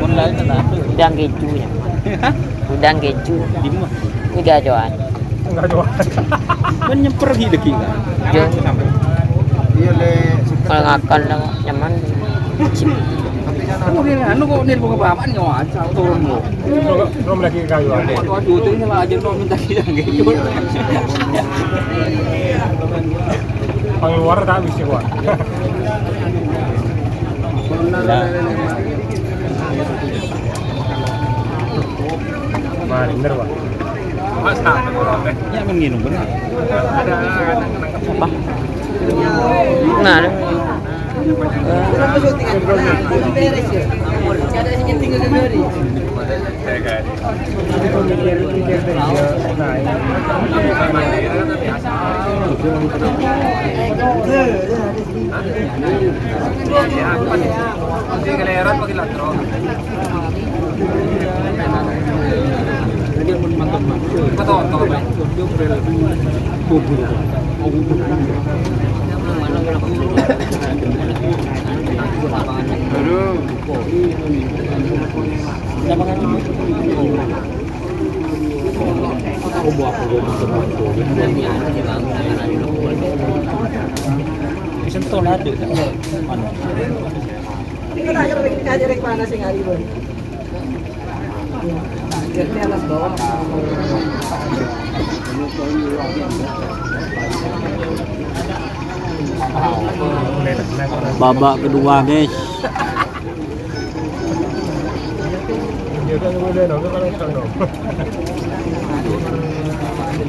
online tak ada. Udang keju ya. Udang keju. Di mana? Udah Joan. enggak jual. Kan nyemper gitu kita. Jauh. Iya le. Kalau ngakal lah nyaman. Cip. Anu ni anu kok ni bukan apa-apa ni wah turun lo. Belum lagi kayu ada. Waduh tu ni lah aja lo minta kita gitu. Pang luar tak bisa gua. Mana bener Pak? Masa Ya menginum benar. Apa? Nah, Dia menonton masuk. Betul, dia beri bubur. Sentuh ada tak? Mana? Kita nak kerja mana sih hari ini? Jadi alas bawah. Babak kedua guys. dia kan boleh dong, kalau tak dong.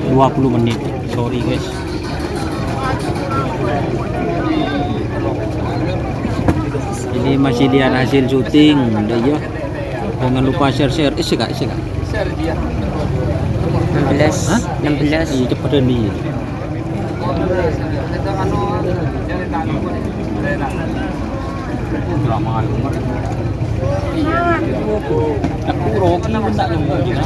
20 menit. Sorry guys. Ini masih lihat hasil syuting udah ya. Jangan lupa share. Isi kak. Share dia. 16. Hah? 16. Iya cepat nih. Aku rogi pun tak nyambung juga.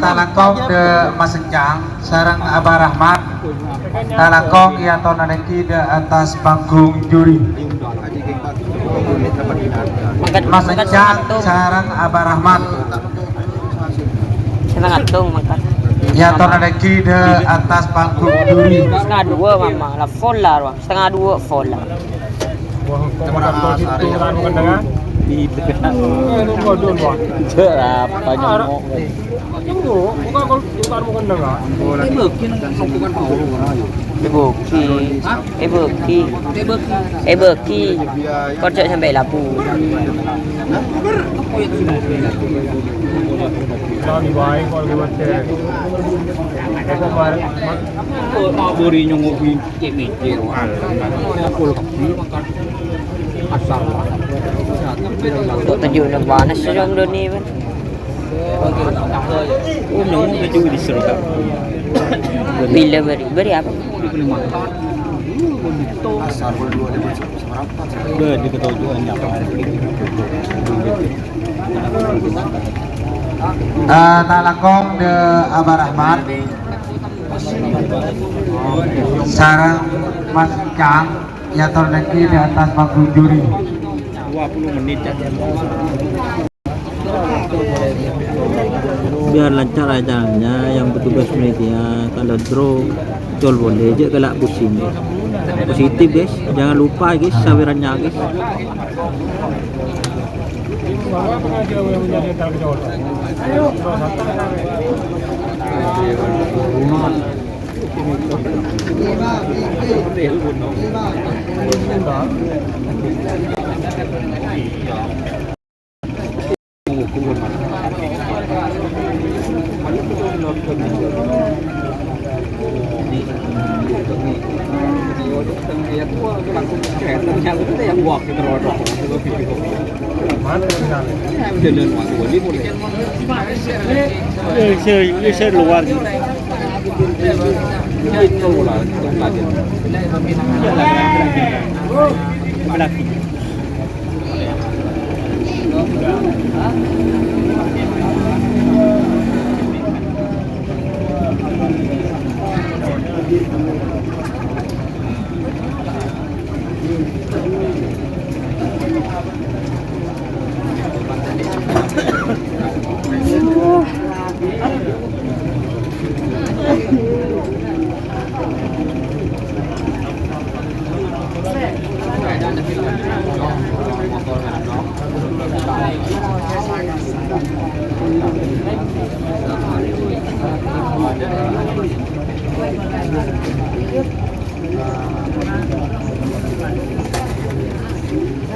Talakong de Masenjang sareng Abah Rahmat. Talakong ya tonaneki de atas panggung juri. Masenjang sareng Abah Rahmat. Senang atung mangkat. Ya tonaneki de atas panggung juri. Setengah 2 mama, lah full lah, setengah 2 full lah. Wah, komentar itu kan dengan Bodoh wah. Apa nyamuk? Tunggu, bukan kalau bukan bukan enggak. Beki. Kocok sampai lapu. Lagi baik kalau buat cek. Kemarin Buri nyunggu mikir asal. Untuk tujuh panas sedang doni kan. Nyunggu tujuh disuruh. Bila beri apa? Asar berdua dia berapa? Di ketujuan apa? Talakong de Abah Rahmat sarang Mas Cang ya terdaki di atas bangku juri 20 menit ya. Biar lancar acaranya yang petugas media kalau draw betul boleh je kelak pusing positif guys, jangan lupa guys sawirannya guys. apa pengajian yang menjadi tal kejauhan. Ayo. Saya luar.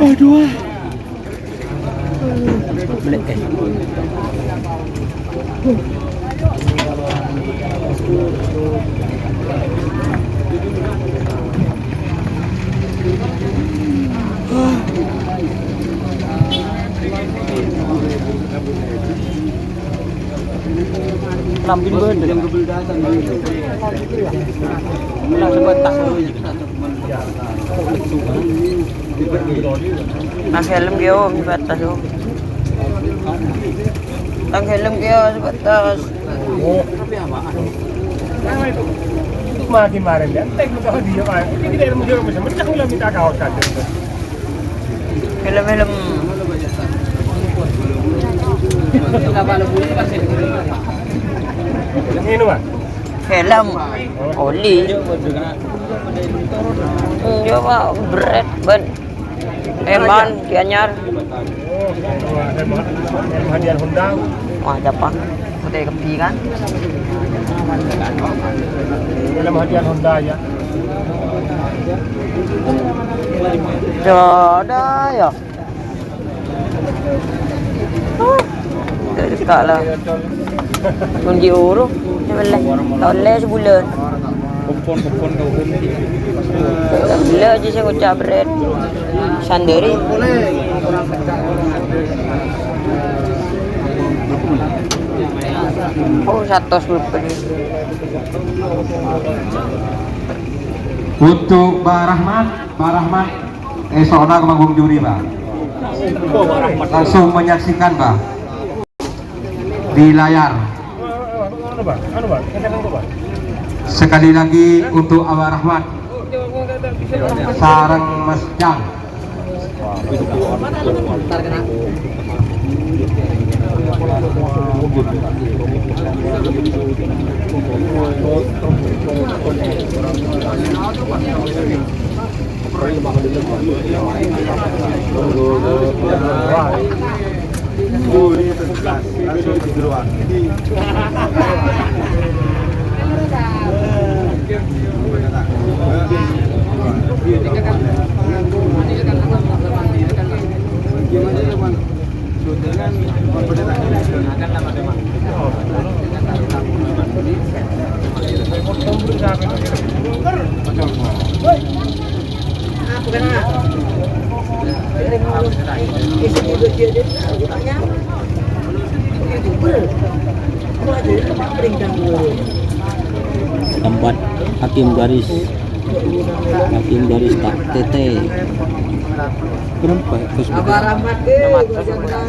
Aduh. Belek. Lambin bener yang kebeldatan gitu. Langsung batas Nang helm kyo sebatas oh. Nang helm kyo sebatas. Oh, tapi apa? Itu makin kemarin ya, tek tahu dia kan. Ini kita ilmu dia macam mana kalau minta kau kan. Helm. Ini mah. Helm. Oli. Coba berat ban. Eman Gianyar. Oh, hadiah Honda. Wah, apa? Udah kepi kan? Dalam hadiah Honda ya. Ada ya. Dekat lah. Kunci urut. Sebelah. Oleh sebulan. Kupon kau kunci. Bila aja saya ucap berat. Sandiri. Oh, 110. Untuk Mbak Rahmat, esoknya ke panggung juri, Pak. Langsung menyaksikan, Pak, di layar. Sekali lagi untuk Abah Rahmat, sarang Mas Cang. langsung di luar. Tempat hakim garis tak tete. Kenapa?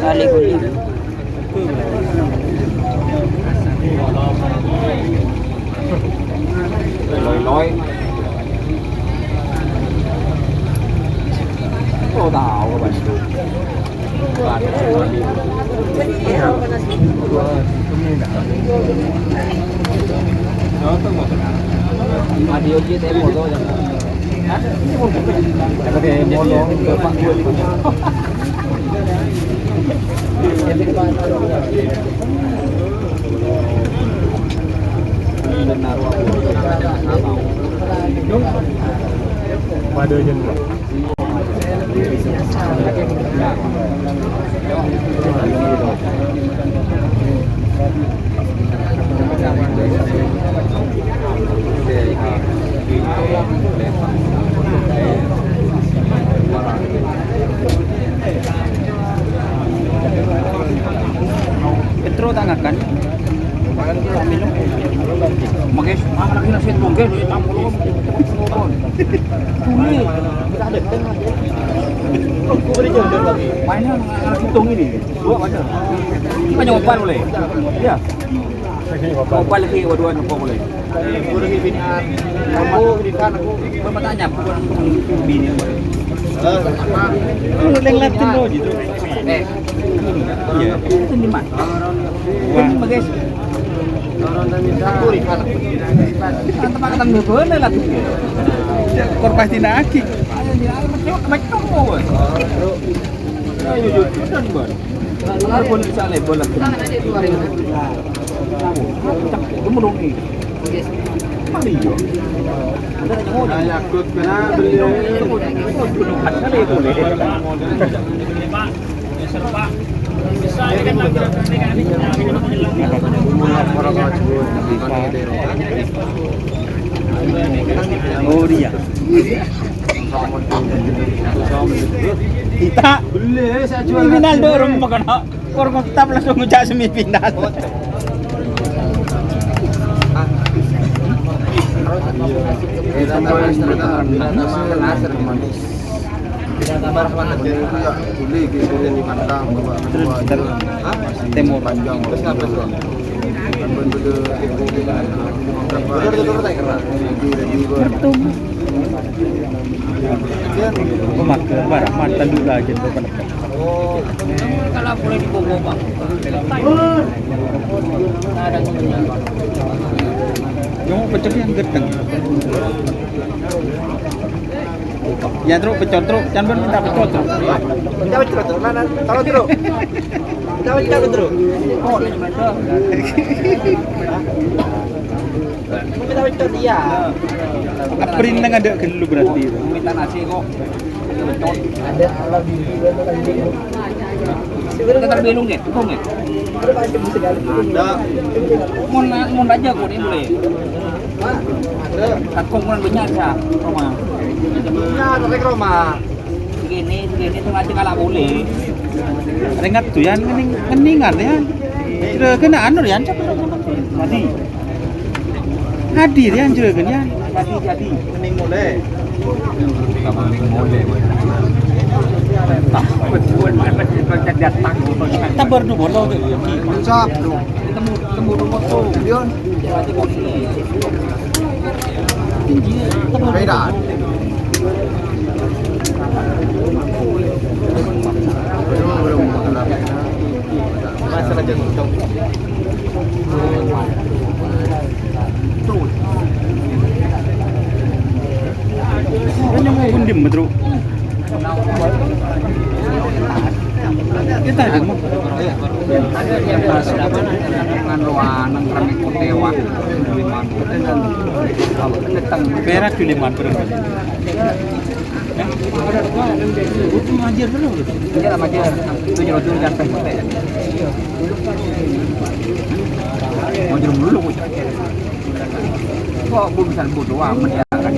Kali kulit. Lôi. Cô tao các bạn. Audio dia saya foto aja. Pakai molong ke Pak Gun. Pada jen. Petro tangakan. Mages, lagi nasi tunggal dia tamu lu. Tuli, kita ada tengah. Aku boleh jalan lagi. Mainnya anak hitung ini. Dua macam. Kita nyoban boleh. Ya. Nyoban lagi dua nyoban boleh. Aku lagi binian. Aku binian aku. Bertanya aku bini. Leng Latin lo gitu. Iya. Itu di mana? Wah, Mages. Aku Rifan. Tempat ketemu bener lah. Korban tina aki. Macam apa? Ayo jujur dan bar. Kalau pun bisa level lah. Kamu dong ni. Mari jo. Saya ikut kena beliau. Ada boleh. Oh dia. Kita Boleh saya jual. semifinal dorong makan. Korban tetap langsung ngejak semifinal. Timur panjang. Makan barang mantan dulu aja tuh kan. Kalau boleh dibawa bang. Ada Yang pecel yang gedeng. Ya truk pecel truk, jangan minta pecel truk. Kita bicara tu, tahu tu. Kita bicara tu. Oh, ini betul. Kita bicara dia. Aprin nang ada gelu berarti. Minta nasi kok. Betul. Ada alam Kita terbelung ni, kau ni. ada. Mon aja kau ni boleh. Takut kurang banyak sah, rumah. Ya, tapi rumah. Segini tu aja kalau boleh. Rengat tu yang ngeningan ya. Jere kena anu ya, Hadi. Hadir yang jere kan ya. Jadi. Mending boleh. Tak berdu bolo tu. Insap tu. Temu rumah tu. Dion. Beda. Masalah jangan tahu. Kan yang mau kundim betul. Kita ada mau. Perak Juliman berapa? Itu manjir belum? Iya lah macam itu nyodor jantan putih. Mau jeruk dulu kok belum bisa bodoh amat ya kan.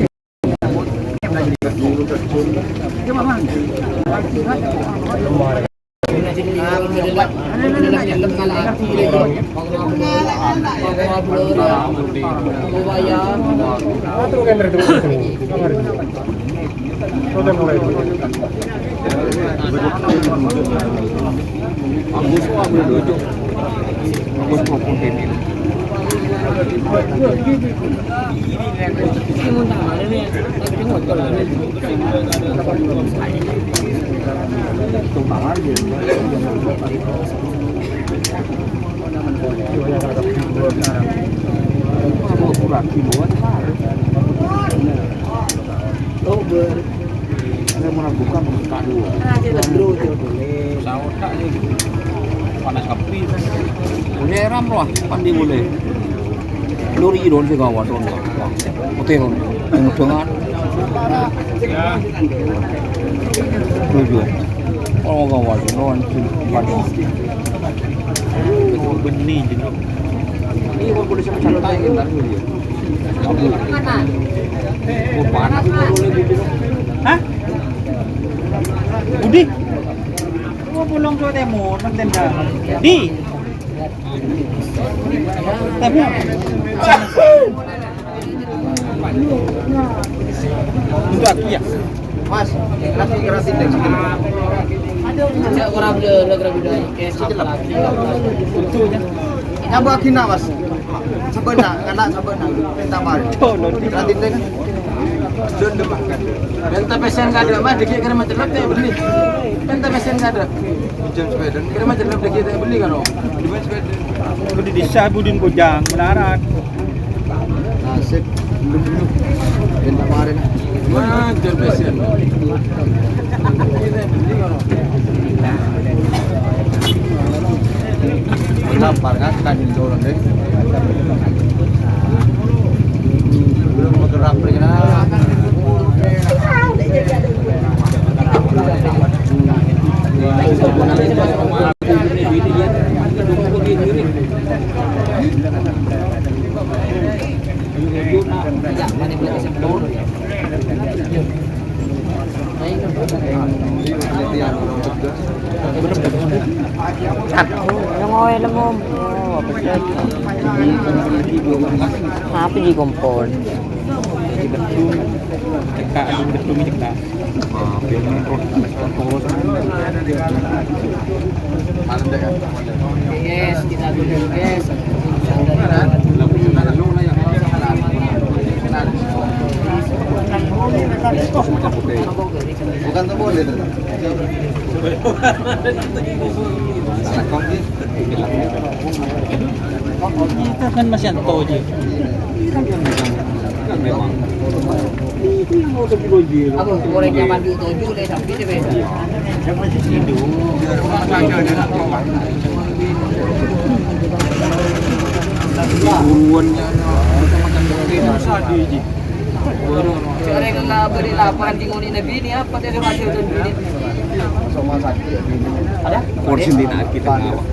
Panas kapi. Boleh ram loh, pandi boleh. Lori don sih kawan don. Hotel don. Dengan tujuh. Oh kawan don pandi. Benih jenuh. Ini kalau boleh sama santai kan dia. Oh panas boleh gitu. Hah? Budi? Gua pulang ke Timur, nanti dah. Di. Tapi untuk aku ya. Mas, nanti kerasin deh. Saya kurang bela budaya kayak siapa lagi. Tentunya. Nyabu akina mas. Sebenarnya, anak sebenarnya. Minta mari. Kerasin deh kan. Don demakan. Dan tapi sen nggak ada mah dikit kira macam apa beli. Dan tapi sen nggak ada. Jam sepeda. Kira macam apa dikit beli kan oh. Di mana sepeda? Budi Desa Budin Kujang Melarat. Nasib. Dulu. Minta mari. Wah, jam sen. Lapar kan kan dorong deh. Belum bergerak pergi. Yang mau lemom. Apa di kompon? Cekak, betul cekak. Yes, kita dulu guys. Bukan tuh boleh tuh. Itu kan Mas Yanto aja. Kan memang. Aku goreng nyaman di tujuh deh sampai deh beda. Goreng nggak beri lapangan di ngoni nabi ini apa dari masih udah beli. Sama sakit. Ada? Porsi di nak kita ngawak.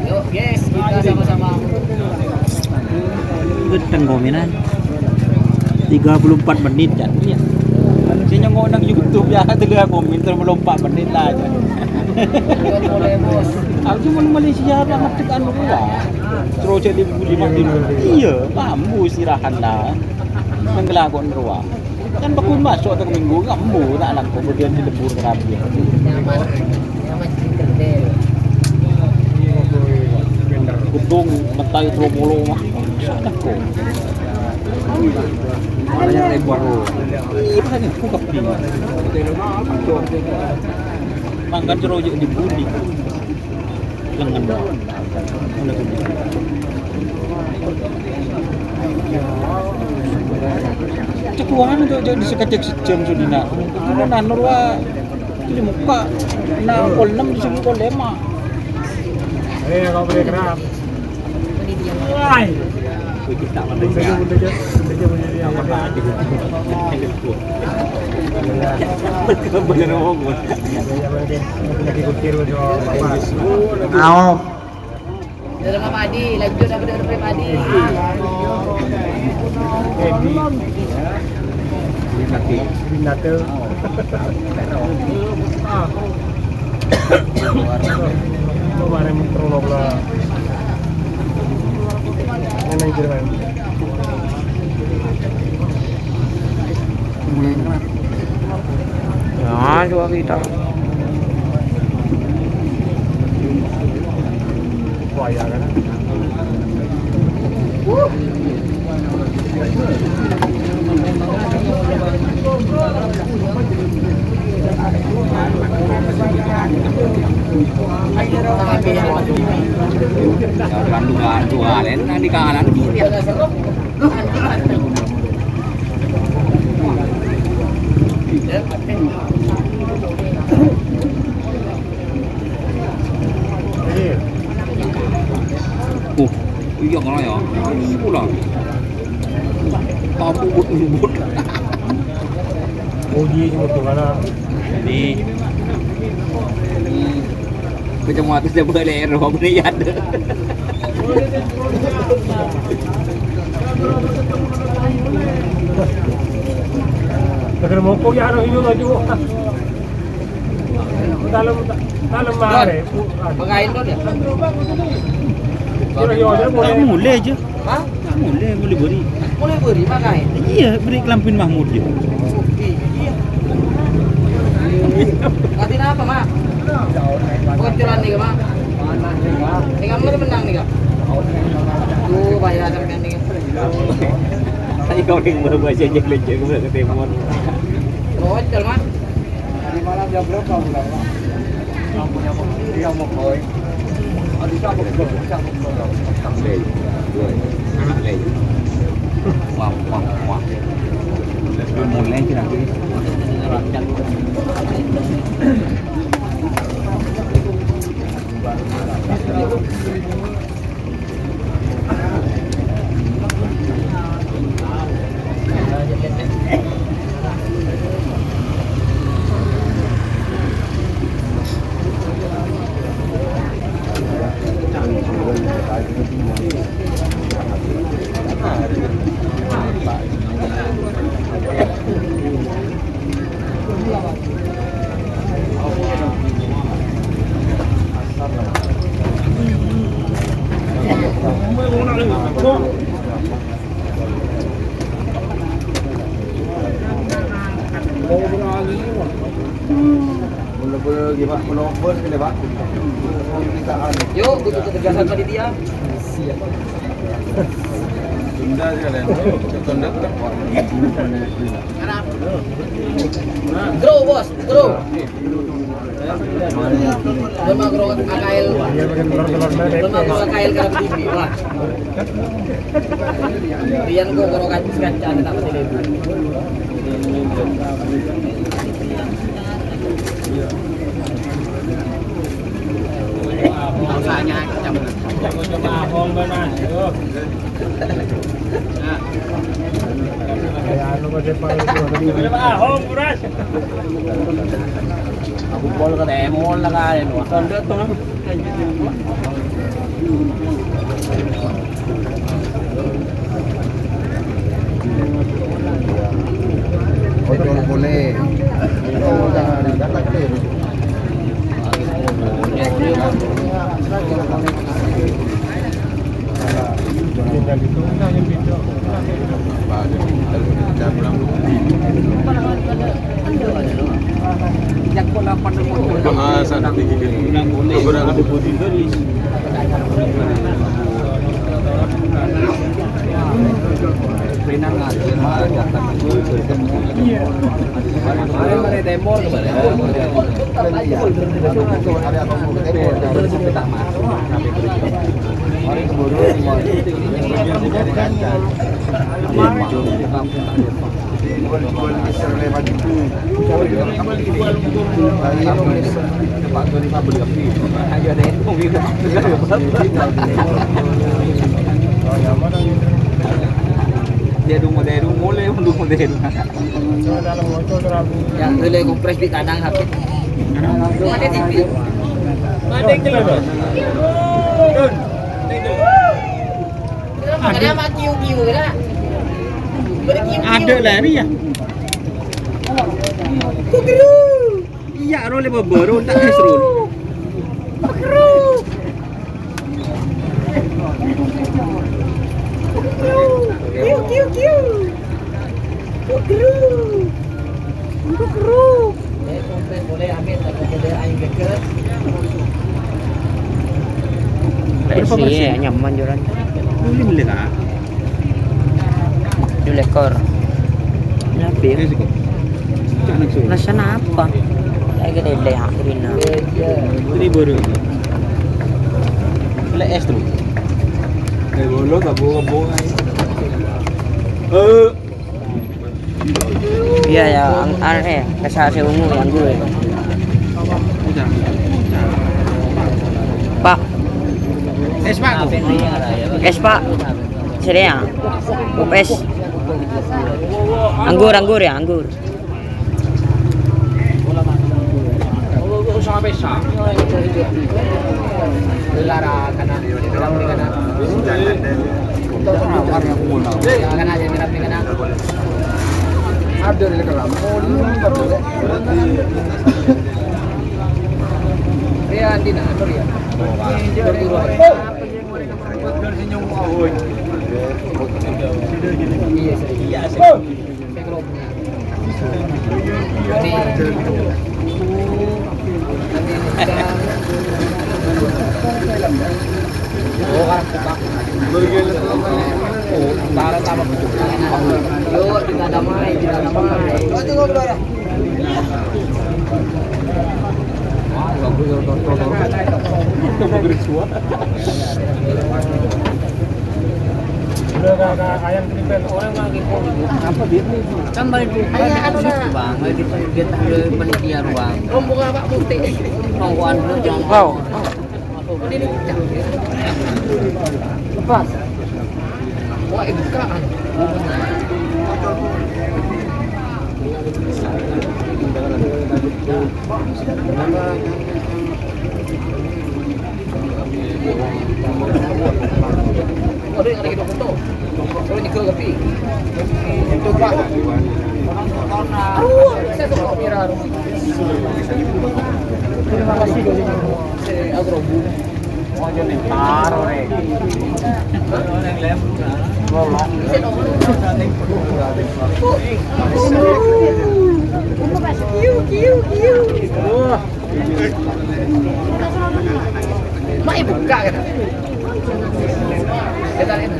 Yuk guys, kita sama-sama. Gedeng kominan 34 menit kan ya. Saya nyengok nang YouTube ya telah komen terlalu 4 menit lah aja. Boleh bos. Aku cuma Malaysia dah matik anu lah. Terus jadi budi mati. Iya, mampu istirahat dah. Menggelakon ruang. Kan bakun masuk ke minggu ngambu nak anak kemudian dilebur ke rapi. Nyaman gede. Gedung mentai tromolo mah. Sana kok. Ada yang lebar loh. Iya, kan aku keping. mangkan cerojo di budi. Lengan dah. Udah gede. Cekuan itu jadi sekecek sejam sudina. Itu nanur wa di muka na kol 6 di sini kol 5. Kau boleh kerap. Wah. Kita mana Bunda je. apa aja. Bener ngomong. Lagi kukir jo. Ao. Dalam apa Adi? Lanjut apa dalam Adi? Binatang. Kemarin prolog lah. Yang jerman. Ya, coba kita. Wah ya kan. Kandungan jualan di kanan kiri. Iya kalau ya, ini pula. Tahu but. Oh dia cuma tu mana? Ni. Kecamatan dia boleh error ni ada. Agar mau kau yang ini lagi wo. Dalam mare. Pagain tu dia. Kira yo aja boleh. Mulai je. Hah? Mulai beri. Boleh beri pagain. Iya, beri Kelampin Mahmud je. Iya. Kasih apa, Mak? Kecilan nih, Mak. Ini kamu tu menang nih, Kak. Tuh, bayar sampai nih. Tadi kau yang berbahasa jelek je ke Timur. Kocel, Mak. Di malam jam berapa pulang? Yang punya dia mau koi. Ada siapa Wah. Mulai je lagi. Boleh gimana? Menopos ke lebat. Yuk, butuh ketegasan panitia. Tunda je lah. Tunda tak. Grow, bos, grow. Memang grow AKL. Dia makan telur-telur Memang grow AKL kalau TV lah. Rian kok grow kacan tak pasti lebu. Usahanya macam Aku bol ke demo lah kan. Tanda tu. Betul boleh. Oh jangan datang ke. tinggal itu hanya video. Jak bola pada motor. Sana tinggi. Unang boleh. Berang ada putih tadi. Penan ngajar mah jatah itu Mari demo kemarin. Mari keburu Dedung mulai undung dedung. Yang boleh kompres di tanang HP. Ada TV. Ada kelapa. Ada mak kiu-kiu kena. Ada lah ni ya. Kukeru. Iya, role baru tak seru. Kukeru. Kiu-kiu-kiu. Kukeru. Kukeru. Boleh ambil tak ada air keket. Berapa persen? Nyaman juran. Boleh beli tak? 7 ekor. Berapa ya? Tak nak suruh. Rasa apa? Saya gede deh akhirin. Ini baru. Beli es tu. Bolo tak bohong. Iya ya, aneh. Kesal ungu yang gue. Pak. Es pak. Es pak. Seria. Upes. Anggur ya, anggur. Ada di dalam Ria Andina, Ria. Ayam tripen orang lagi apa dia nih? Kan balik bang, dia panitia ruang. Rombong apa putih? Nongkoan dulu jangan. Wow. Ini lepas. Wah, bukaan. Ada lagi foto. Kalau ni ke kopi. Itu Pak. Saya tu kamera. Terima kasih. Saya agrobu. mau jadi taruh nih. Mak ibu buka kan? Kita lihat.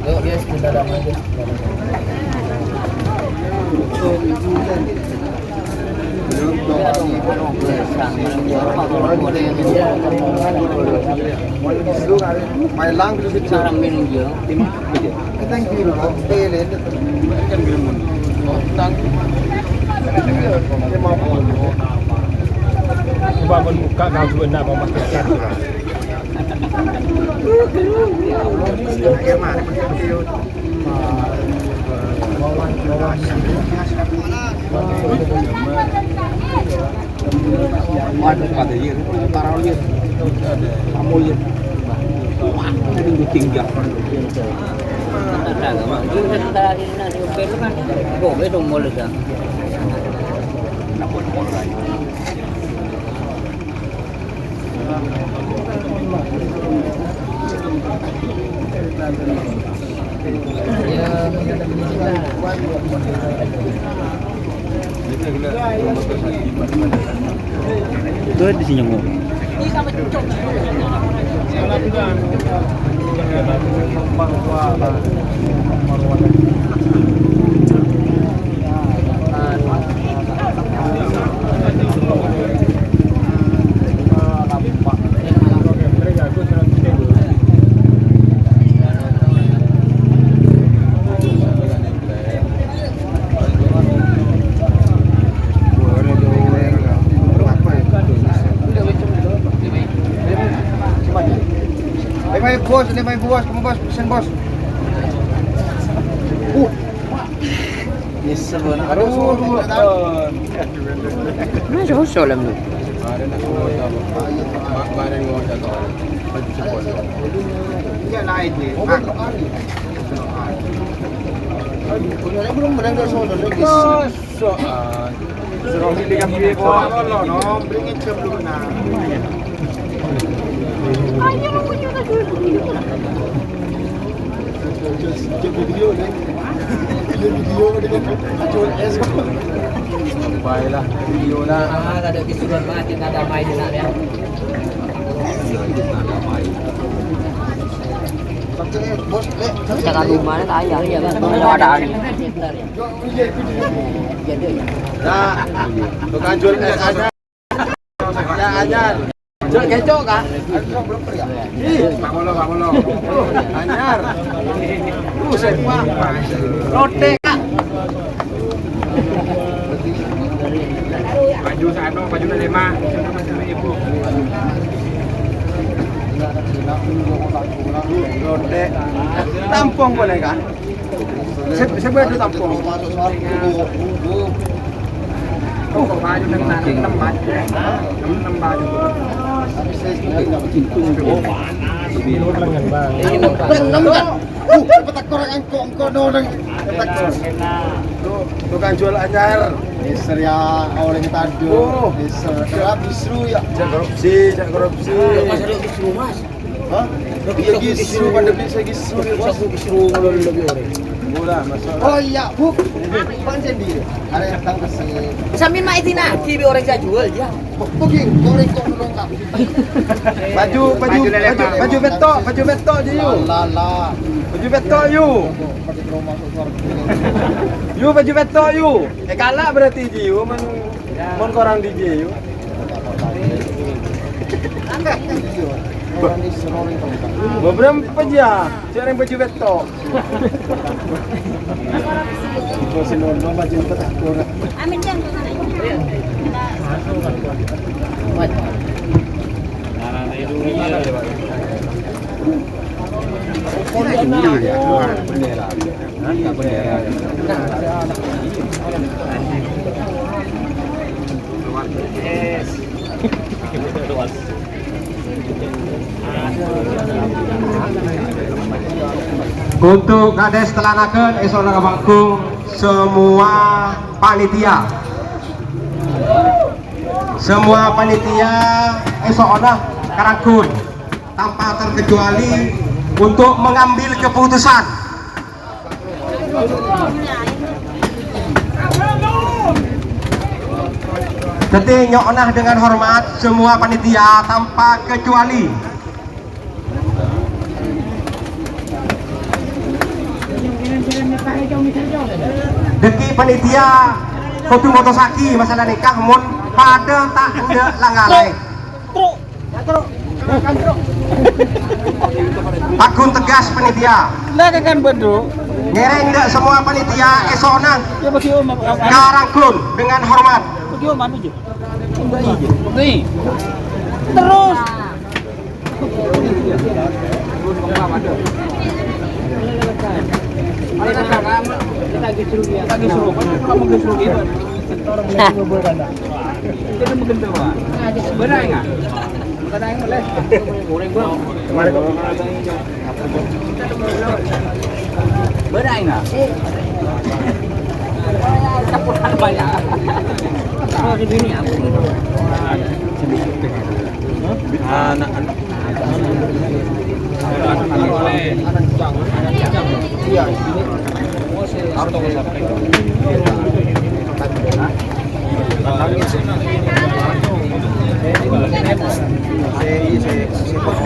Yuk dia sudah ada lagi. Main lang dulu gitu. Sarang minum dia. Kita yang kiri loh, tele. Kan kiri mun. Tang. Coba buka kau juga nak memastikan. Waduh, kata dia, taruh dia, kamu dia, wah, ini tinggal. Ada mak. Dia kita lagi nak diukur kan. Boleh dong boleh dah. Itu di sini ngomong. Lima bos, kamu bos, pesen bos. Nyesel banget. Aduh. Masya Allah lah mu. Iya naik nih. Belum menang soal lagi. Serong di liga piye bos. No, bringin jam dulu nah. Ayo mau juga dulu. Video nih. Video dengan jual es. Baiklah video na. Ada kisuran mati, ada main di sana ya. Bos, Jangan rumah ni tayang ya kan. Banyak adaan. nah, tukang jual es aja. Ya ajar. Jual kecok kah? Belum pergi. Pak Bolo. Anyar. Semua. Rote kak. Baju sana, baju lima. Ibu. Rote. Tampung boleh kan? Saya ada tampung. Masuk soal buku. Kau baju enam baju. Tapi saya sebenarnya nggak begitu. Dapat korang angkong orang. Tukang jual anyar. Mister ya orang tado. Mister kerap bisru ya. Jangan korupsi. Masih ada kisuran mas. Hah? Iya gisru pada bisa gisru. Kisuran kalau lebih orang. Murah masuk. Oh iya, Bu. Pan sendiri. Ada yang datang ke sini. Sambil main di nanti orang saya jual dia. Booking, goreng kok lengkap. Baju beto je you. Lala. Baju beto you. You baju beto you. Kalah berarti je you mon korang DJ you. Beberapa aja, cari baju beto. Bos baju beto. Amin jangan ke sana. Untuk kades telanakeun esok ngabangkung semua panitia. Semua panitia esok ona karangkun tanpa terkecuali untuk mengambil keputusan. Jadi nyoknah dengan hormat semua panitia tanpa kecuali. Deki panitia kopi motosaki masalah nikah mun pada tak ada langgalai. Agung tegas panitia. Lah kan bedu. Ngereng enggak semua panitia esona Ya bagi om. karangkun dengan hormat. Bagi om anu je. Nih. Terus. Lagi suruh. Kamu suruh gitu. Jadi mungkin tuh. Benar enggak? Kadang boleh. Goreng bro. Kemarin kau benar enggak? Campuran banyak. Oh di sini apa? Anak-anak. Iya, ini.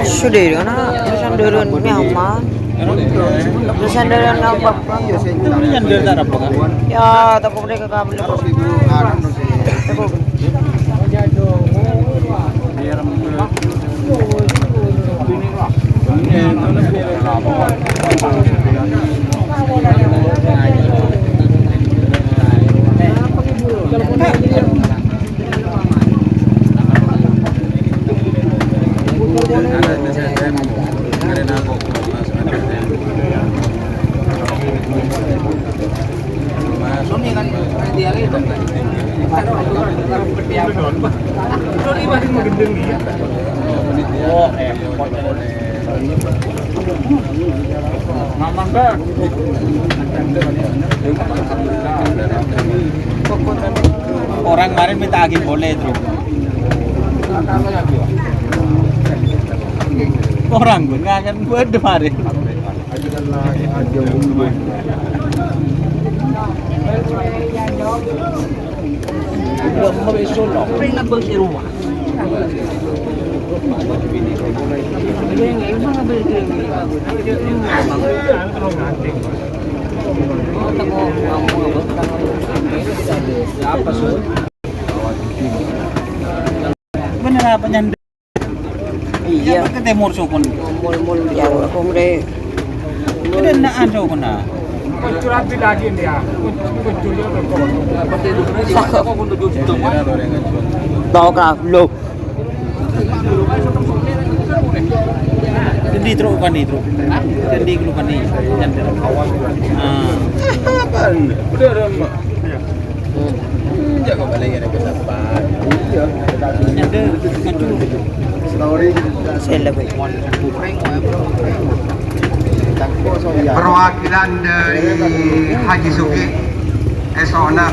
Sudah kan terusan durian nyaman. Terusan durian ngapa? Itu nyender tak apa kan? Ya, tak boleh ke kabel. Orang kemarin minta agih boleh tuh. Orang pun nggak akan buat kemarin. Bener apa nyanda? Iya. Ke timur sokon. Mul ya aku mulai Ada naan sokon na. Curati lagi dia. Kuncurnya tahu kah lo. Jadi terus kan itu. Jadi kalau kan ini nyanda. Jago balik ada kesabaran. Nyanda ngancur. Saya lebih. Perwakilan dari Haji Suki Esona.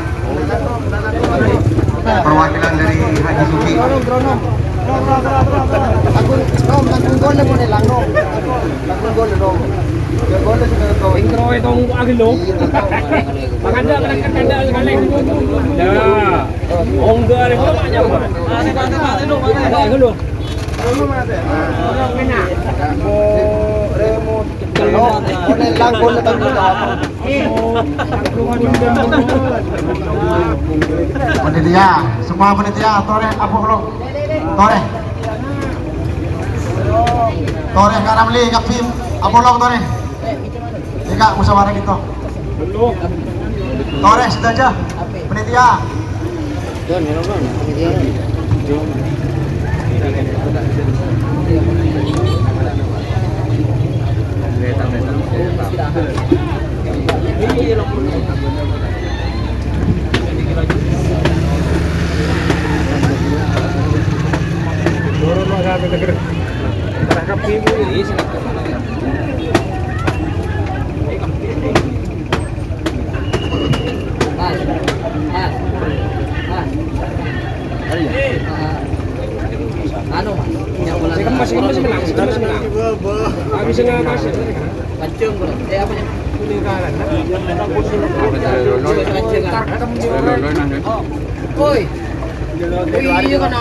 Perwakilan dari Haji Suki. Langsung gol mo na lang no. Langsung gol no. Gol na to. intro itong agilo. Maganda kanda galing. Ya. Ongga rin mo banyak ba. Agilo. Lang gol na tayo. Panitia, semua panitia, tore apa belum? Tore. Tore Kak Ramli, Kak Fim, apa belum tore? Ini Kak musyawarah gitu. Tore sudah aja, panitia. Dorong mo sa akin negeri. Tarakampi mo ini. Ano mas? Masih menang. Habis na kasi. Pancung bro. Apa niya? Peninggalan na. Hoy. Iya kan.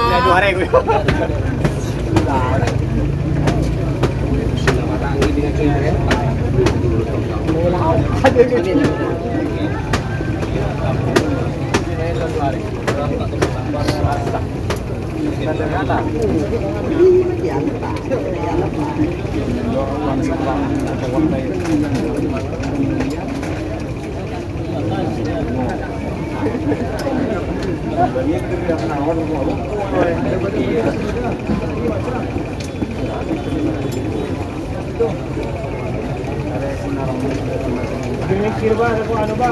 Mikir ba ako ano ba?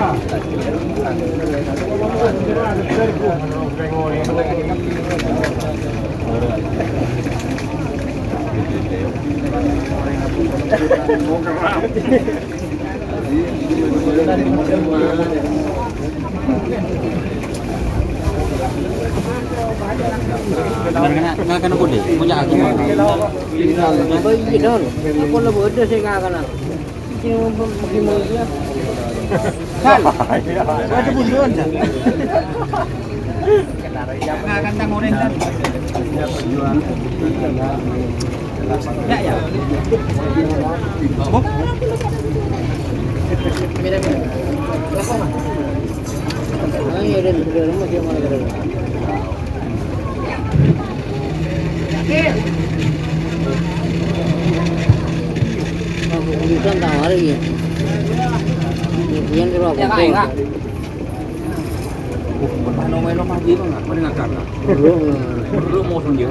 Nggak kena kode, punya lagi. Bayi dong. Aku lebih ada saya nggak kenal. Cuma bagaimana? Kan? Ada bunduan kan? Nggak akan tanggurin kan? Ya ya. Bob. Mano mati kok nggak? Mana nggak karena? Perlu mau sendiri.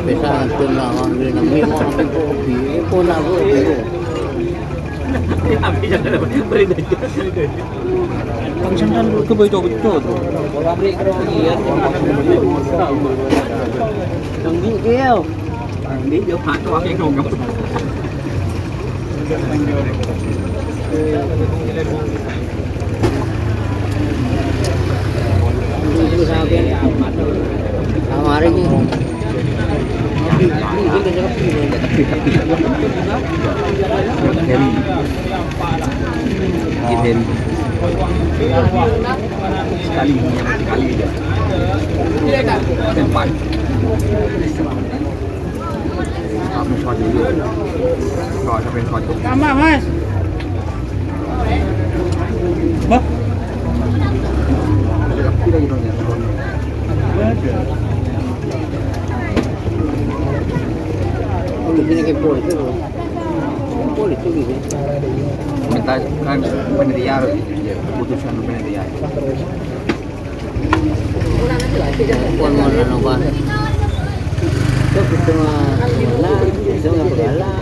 Bisa antum lah ambil namanya mau ambil kopi, pun aku itu. Ambil jangan beri aja. Kang Sandan ke betul-betul tuh. Pabrik kerogian. Tunggu kêu. Đi vô phạt cho cái không gặp. Itu sampai hamaरे की Sekali tempat. Sama Mas. Bah. Ini ke polisi loh. Polisi gitu. Minta kan peneriar keputusan peneriar. Puan mana noban. Itu cuma cuma berala.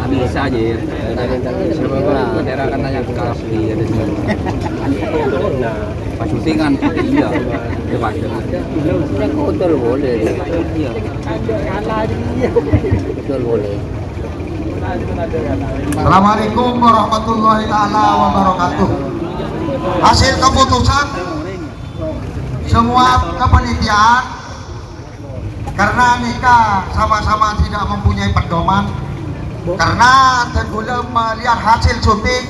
Bisa aja ya. Bendera kan tanya ke Asli ada di sini. Pas syuting kan iya. Depan. Betul boleh. Iya. Betul boleh. Assalamualaikum warahmatullahi taala wabarakatuh. Hasil keputusan semua kepanitiaan karena nikah sama-sama tidak mempunyai pedoman, karena Tenggula melihat hasil syuting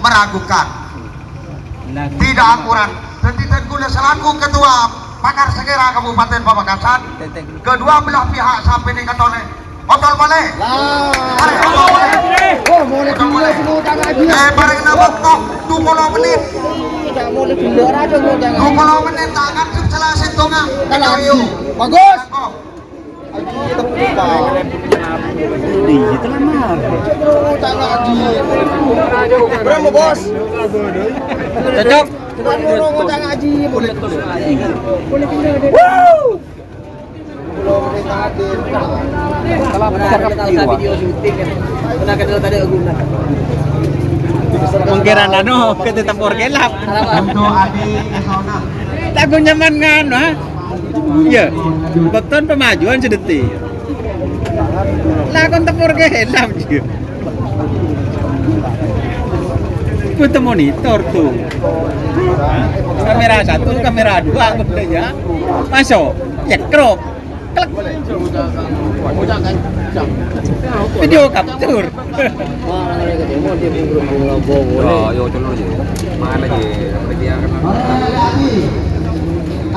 meragukan, tidak akurat. Jadi Tenggula selaku ketua pakar segera Kabupaten Pamekasan, kedua belah pihak sampai di kantornya otol boleh. Oh, boleh tinggal semua tak ngaji. Bareng nabok kok 20 menit. Tak boleh tinggal aja kau jangan. 20 menit tak akan jelasin tuh nggak? Bagus. Di telah Tak ngaji. Berapa bos? Cocok. Kau tak ngaji. Boleh tinggal deh. Kalau benar video syuting kan. Pernah kenal tadi guna. Mungkiran anu tetap orgelap. Untuk adik Esona. Lagu nyaman kan, ha? Iya. Beton pemajuan sedetik. Lagu tetap orgelap juga. Putar monitor tuh. Kamera 1, kamera 2 ya. Masuk. Ya crop. Klek. Video capture. Wah, lagi ketemu dia bunga boleh. Yo color aja. Mana lagi? Dia kan.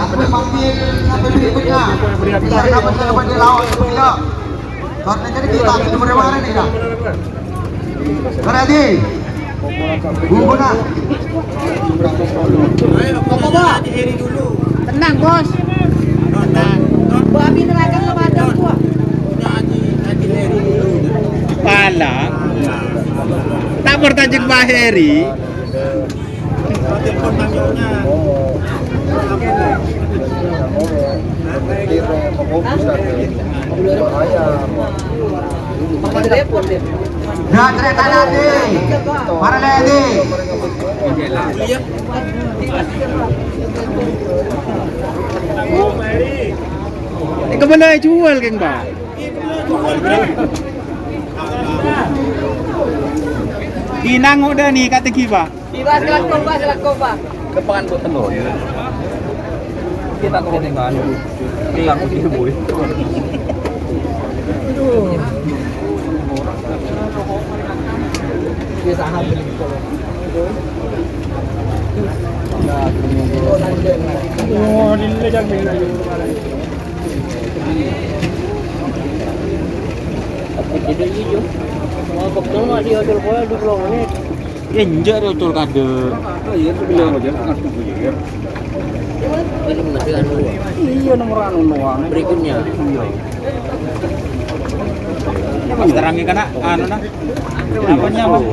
Aku panggil sampai berikutnya. Karena sampai di lawan juga. Karena jadi kita itu bagaimana nih kak? Berarti Bunguna. Tenang, Bos. Babi neraka kepada gua. Pala. Tak bertajuk Baheri. Ya cerita nanti. Mana lagi? Kemana jual geng Pak? Inang udah nih kata Kiba. Silakan Pak. Depan buat telur. Kita kau tinggal. Hilang uji boy. Oh, ini jangan Enjak betul kade. Iya nomor anu doang. Berikutnya. Pas terangnya kena anu nah. Apanya Bang?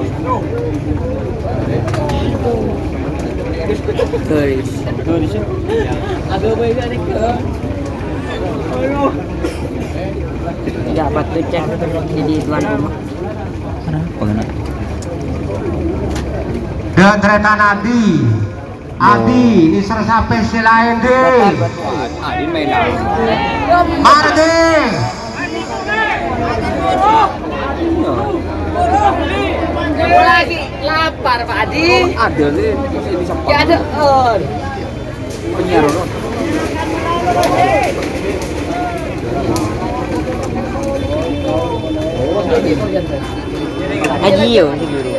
Guys. Agak baik nih ke. Dapat tuh cek jadi tuan rumah. Kenapa kena? Dendretan Adi iser sampai silain deh. Adi mainan. Mardi. Lagi lapar Pak Adi. Ada nih bisa Ya ada. penyiar loh. Haji yo seguru.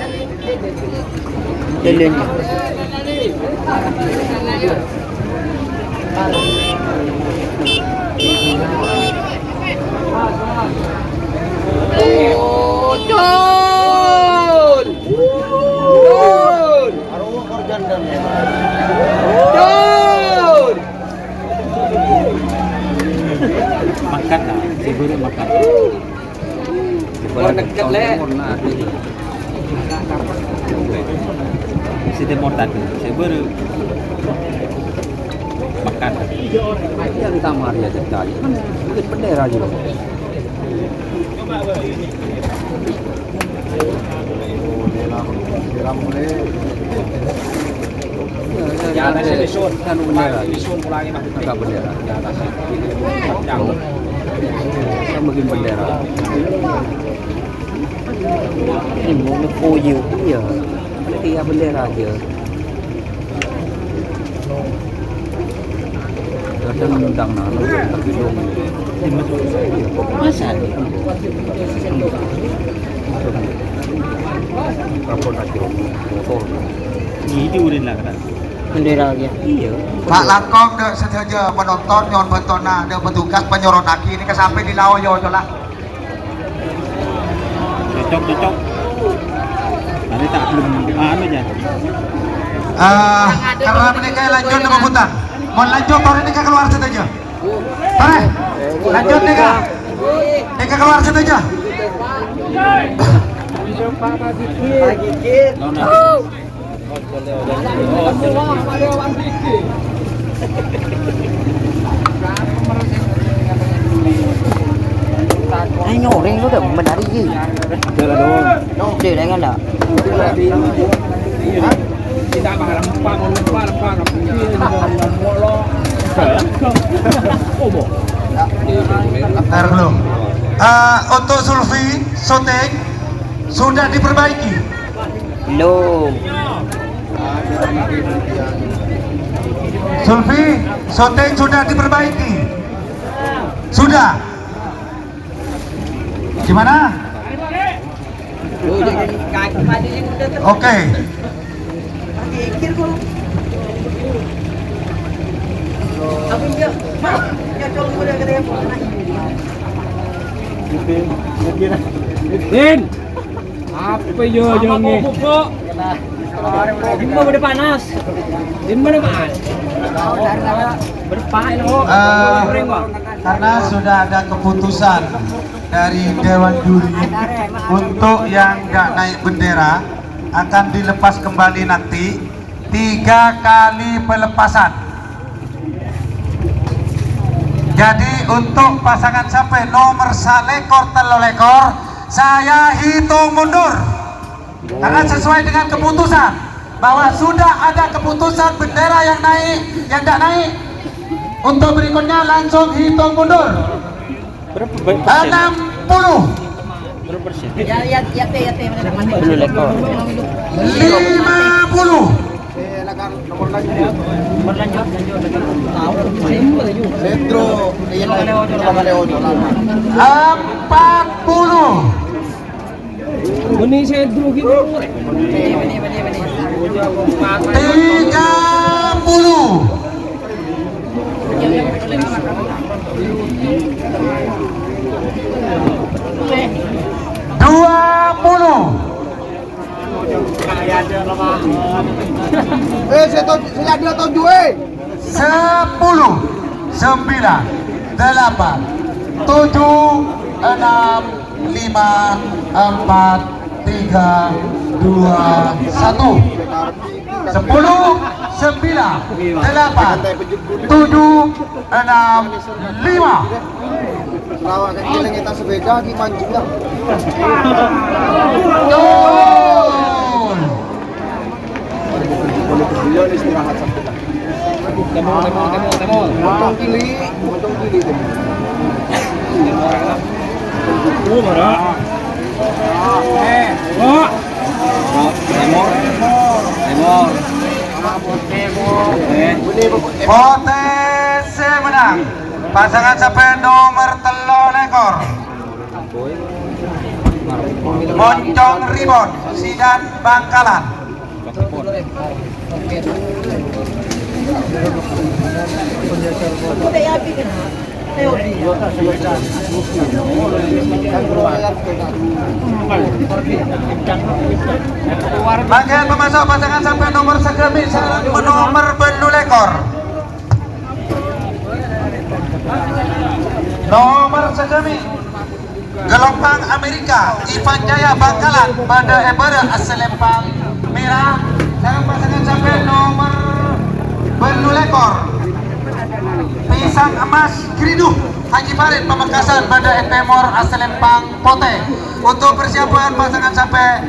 Dulunya. Oh, Don. Don. Makan lah, si guru makan. Kalau deket le. Si temor tadi, si guru makan. Dia di kamar ya sekali. Mungkin bendera juga. Ya ada disun kan bendera. Disun pulangi agak bendera di atas. Jauh. Kan bikin bendera. Ini mau ngefoyo. Iya. Ada 3 bendera aja. Kadang undang nana tapi dong. Masa nih? Rapor aja. Motor. Ini udah lah kan? Bendera lagi. Iya. Pak Langkong dek sedaja penonton nyon betona dek petugas penyorot aki ini kesampai di laoyo lah. Cocok. Nanti tak belum anu aja. Karena mereka lanjut nama putar. Mau lanjut tahun ini keluar saja. Boleh? Lanjut nih keluar saja. Ay nyoreng lu udah menari gì? Jalan dong. Để đấy kan dah. Tidak bakal lempang. Ntar dulu. Untuk Sulfi, syuting sudah diperbaiki. Belum. Sulfi, syuting sudah diperbaiki. Sudah. Gimana? Oke. Din. Apa yo jonge? Din mau udah panas. Din mana man? Berpakai lo. Karena sudah ada keputusan dari Dewan Juri untuk yang nggak naik bendera akan dilepas kembali nanti 3 kali pelepasan. Jadi untuk pasangan sampai nomor salekor telolekor saya hitung mundur karena sesuai dengan keputusan bahwa sudah ada keputusan bendera yang naik, yang tidak naik. Untuk berikutnya langsung hitung mundur. Berapa persen? 60, Berapa persen? 10 ekor. 50, Nomor lanjut. Sentro, iyan na Leon. 40, Ini saya dulu gitu. 30, 20, Saya ada tujuh 10, 9, 8, 7, 6, 5, 4, 3, 2, 1. 10, 9, 8, 7, 6, 5. Lawan kecil yang kita sepeda di mancing dah. Gol. Beliau istirahat sampai dah. Potong kili. Potensi menang. Pasangan sampai nomor 3 ekor. Moncong Ribon, Sidan Bangkalan. Bagian pemasok pasangan sampai nomor segemi nomor bendul ekor. Nomor segemi gelombang Amerika Ivan Jaya Bangkalan pada Ebera Selempang Merah. Sekarang pasangan sampai nomor bendul ekor Pisang Emas Kriduh Haji Farid Pamekasan pada Epemor Aselempang Pote. Untuk persiapan pasangan sampai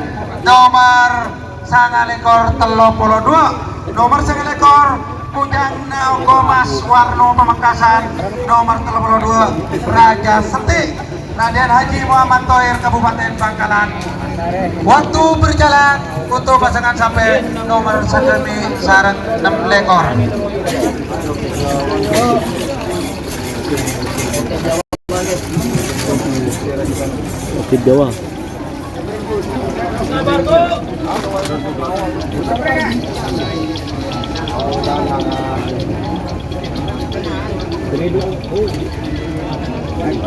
nomor 9 ekor 32, nomor 9 ekor Kujang Naogomas Warno Pamekasan, nomor 32 Raja Setik Raden Haji Muhammad Thohir Kabupaten Bangkalan. Waktu berjalan untuk pasangan sampai nomor 9 sarang 6 ekor. Oke, Jawa.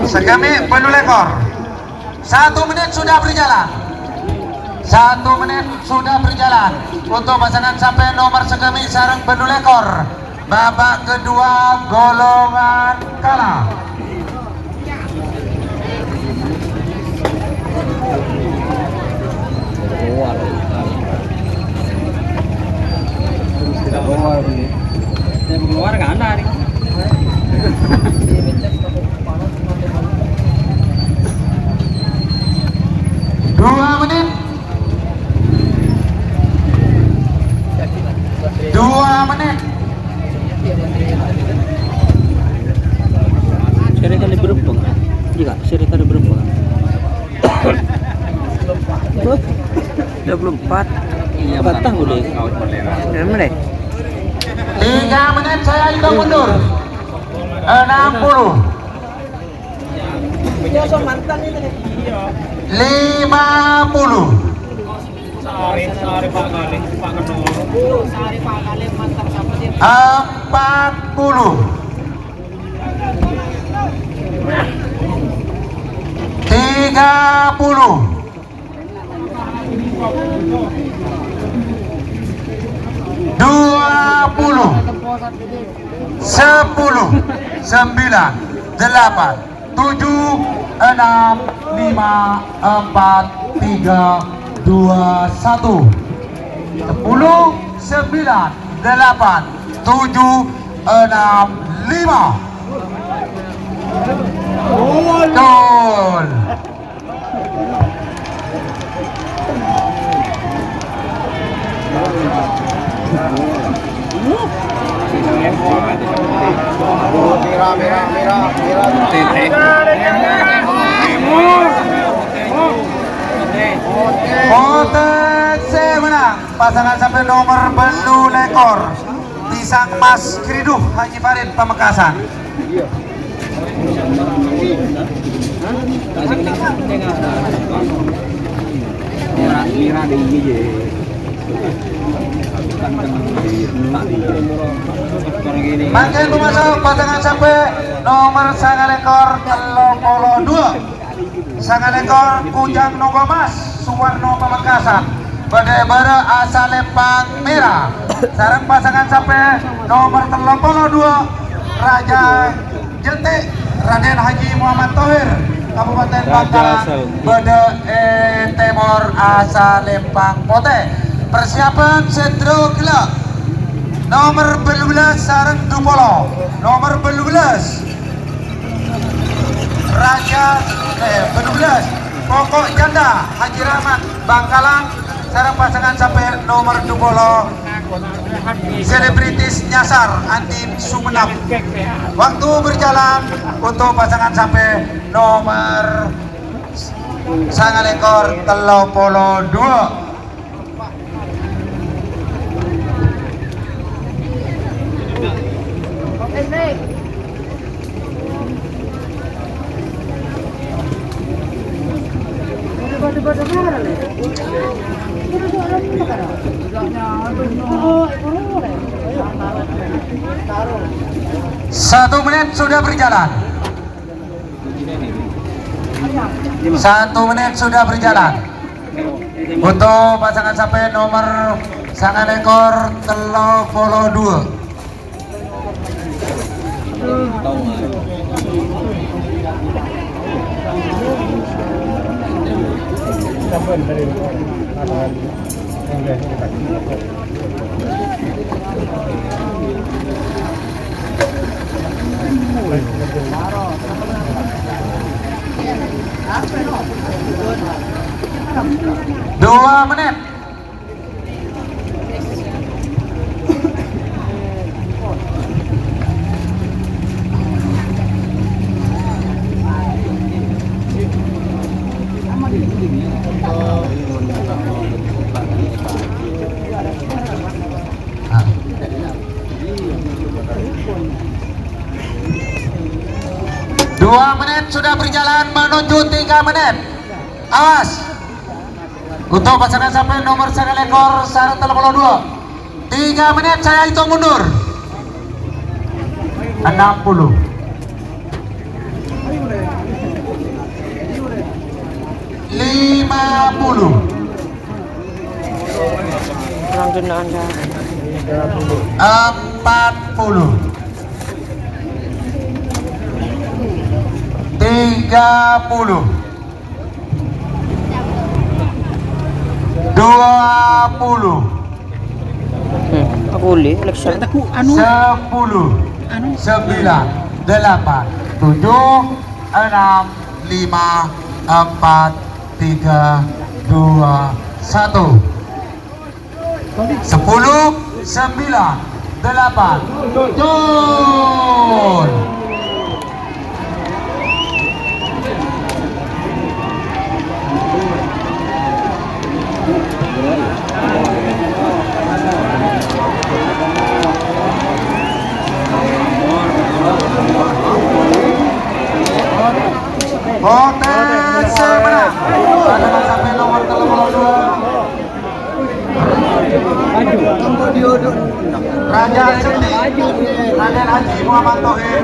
Segami bendul ekor. 1 menit sudah berjalan. 1 menit sudah berjalan untuk pasangan sampai nomor segemi sarang bendul ekor. Babak kedua golongan kalah. Keluar nggak ada nih. 2 menit. 2 menit. Seri kali berapa? Iya, seri kali berapa? 24. Iya, patah boleh. 6 menit. 3 menit saya hitung mundur. 60. 50. 40. 30. 20. 10. 9. 8. 7. 6. 5. 4. 3. 2. 1. 10. 9. 8. 7. 6. 5. Gol. Potensi menang pasangan sampai nomor Belu Lekor Pisang Mas Kriduh Haji Farid Pamekasan. Makin memasuk pasangan sampai nomor sangat lekor Telopolo 2 sangat lekor Kujang Nogomas Suwarno Pamekasan Bade-bade asal Lempang Merah. Sarang pasangan sampai nomor Telopolo 2 Raja Jeltik Raden Haji Muhammad Thohir Kabupaten Bangkalan Bade Temor asal Lempang Pote. Persiapan sentro gelap nomor 12 sarang Dupolo, nomor 12 Raja 12 Pokok Janda Haji Rahmat Bangkalan. Sarang pasangan sampai nomor Dupolo Selebritis Nyasar Antin Sumenap. Waktu berjalan untuk pasangan sampai nomor sangat lekor Telopolo 2. Satu menit sudah berjalan. 1 menit sudah berjalan untuk pasangan sampai nomor sangat ekor Telopolo 2. Dua menit. Dua menit sudah berjalan menuju 3 menit. Awas untuk pasangan sampai nomor sangat ekor sarang Telopolo 2. 3 menit saya hitung mundur. 60 50 40 30 20 Aku boleh election. 10 9 8 7 6 5 4 3 2 1 10 9 8 Jol. Potensi menang pasangan sampai nomor Telopolo 2 Raja Jeltik Raden Haji Muhammad Thohir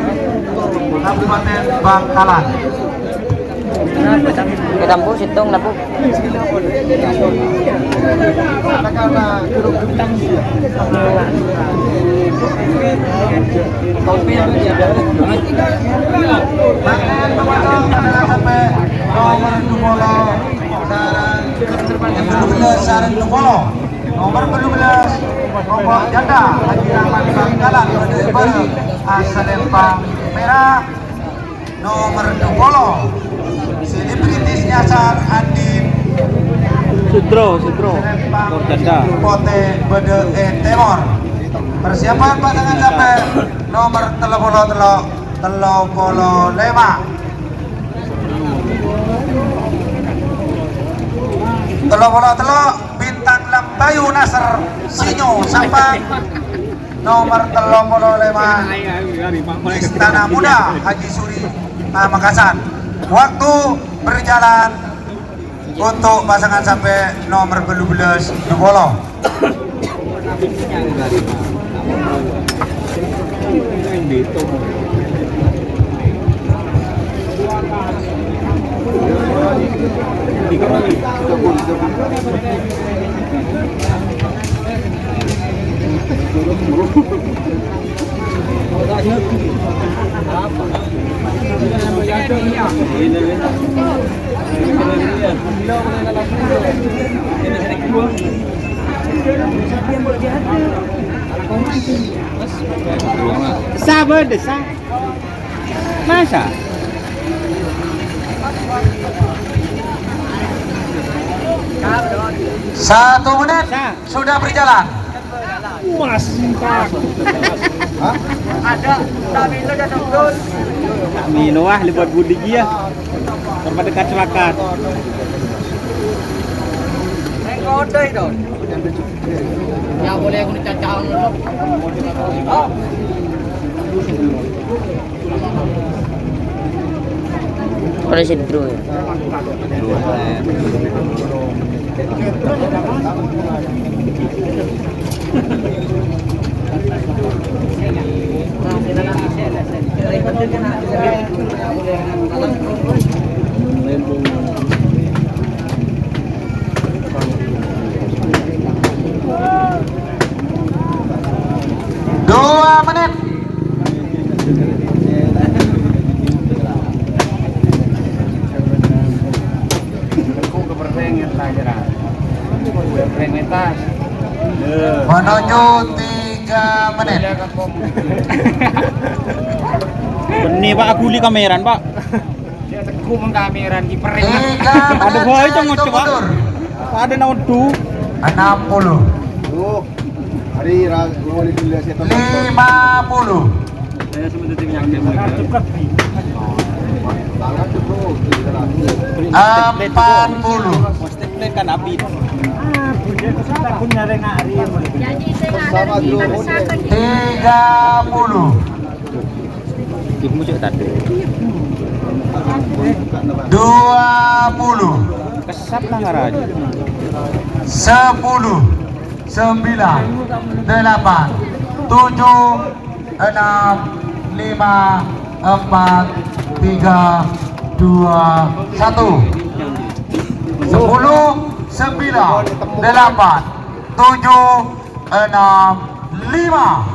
Kabupaten Bangkalan. Kita bu situng lah bu. Bahkan pemasok adalah sampai nomor Dupolo sarang 12 sarang Dupolo, nomor 12 Pokok Janda Haji Rahmat Bangkalan Bade asal Lempang Merah, nomor Dupolo Selebritis Nyasar Andin Sudro. Skor janda. Pote Bede Temor. Persiapan pasangan sampai nomor 35. Telok Bintang Lambayu Nasr Sinyo sampai nomor 35 Istana Muda Haji Suri Makassar. Waktu berjalan untuk pasangan sampai nomor 12 Dubolo. Sabar desa. Masa? Satu menit sudah berjalan. Tak minum lebat budi dia. Daripada kacelakaan. Yang boleh aku cacang dulu. Oleh Sudro ya. Dua menit. Menuju 3 menit. Ini Pak aku li kameran Pak. Teguh mengkameran kiper. 3 menit. Ada boy itu ngocok Pak. mundur. Ada naon tu. 60. Hari boleh dulu saya 50. Saya sebenarnya yang dia. 40. Mesti play kan abis. Jadi saya ada di Makassar. 30. Ibu cek tadi. 20. Kesap lah ngaraja. 10. 9. 8. 7. 6. 5. 4. 3. 2. 1. 10. 9. 8. 7. 6. 5.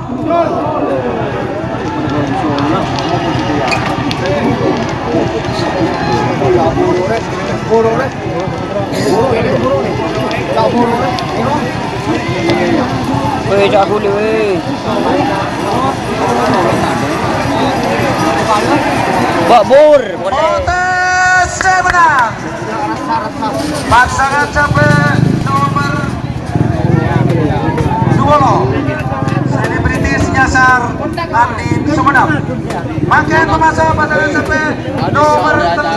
Weh, cak aku ni weh. Bak bur. Potes menang. Pasangan sampai nomor 20. Selebritis nyasar Andin Sumenep. Makan pemasa pasangan sampai nomor 35.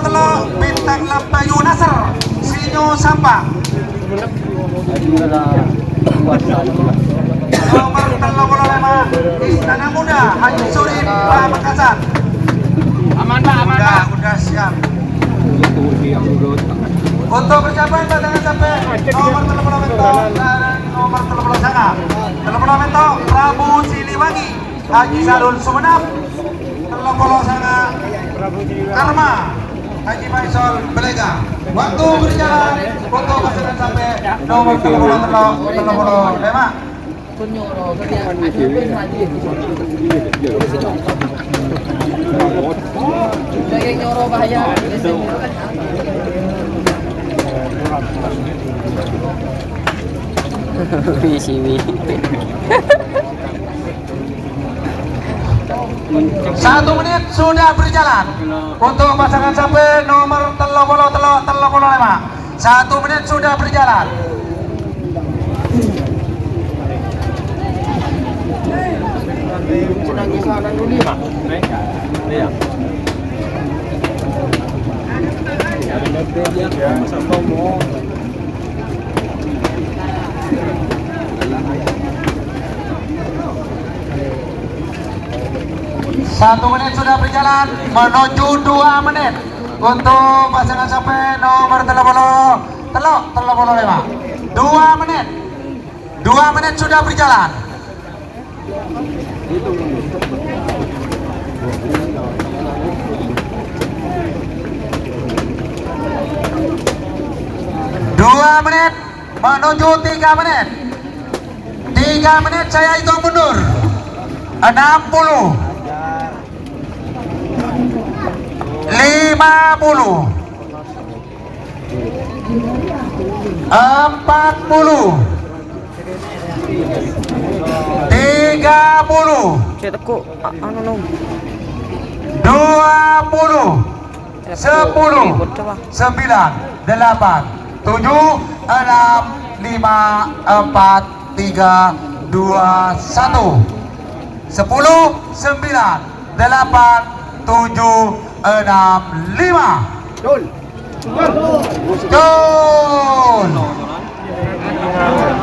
Telok Bintang Lambayu Nasr Sinyo Sampang. Nomor 35 Istana Muda Haji Suri Makassar. Aman Pak, aman Pak. Udah siap. Untuk persiapan pasangan sampai nomor 30 dan nomor 30 sana. 30 Prabu Siliwangi Haji Salul Sumenep. 30 sana Karma Haji Faisal Belega. Waktu berjalan untuk pasangan sampai nomor 35. Jangan nyoro bahaya. Si Wipin. 1 menit sudah berjalan untuk pasangan sapi nomor 35. 1 menit sudah berjalan. Satu menit sudah berjalan menuju 2 menit untuk pasangan sapi nomor 35. 2 menit. 2 menit sudah berjalan. Dua menit menuju 3 menit. 3 menit saya hitung mundur. 60, 50, 40, 30, Saya tekuk anu nung. 20, 10, 9, 8, 7, 6, 5, 4, 3, 2, 1. 10, 9, 8, 7, 6, 5. Jol. Jol.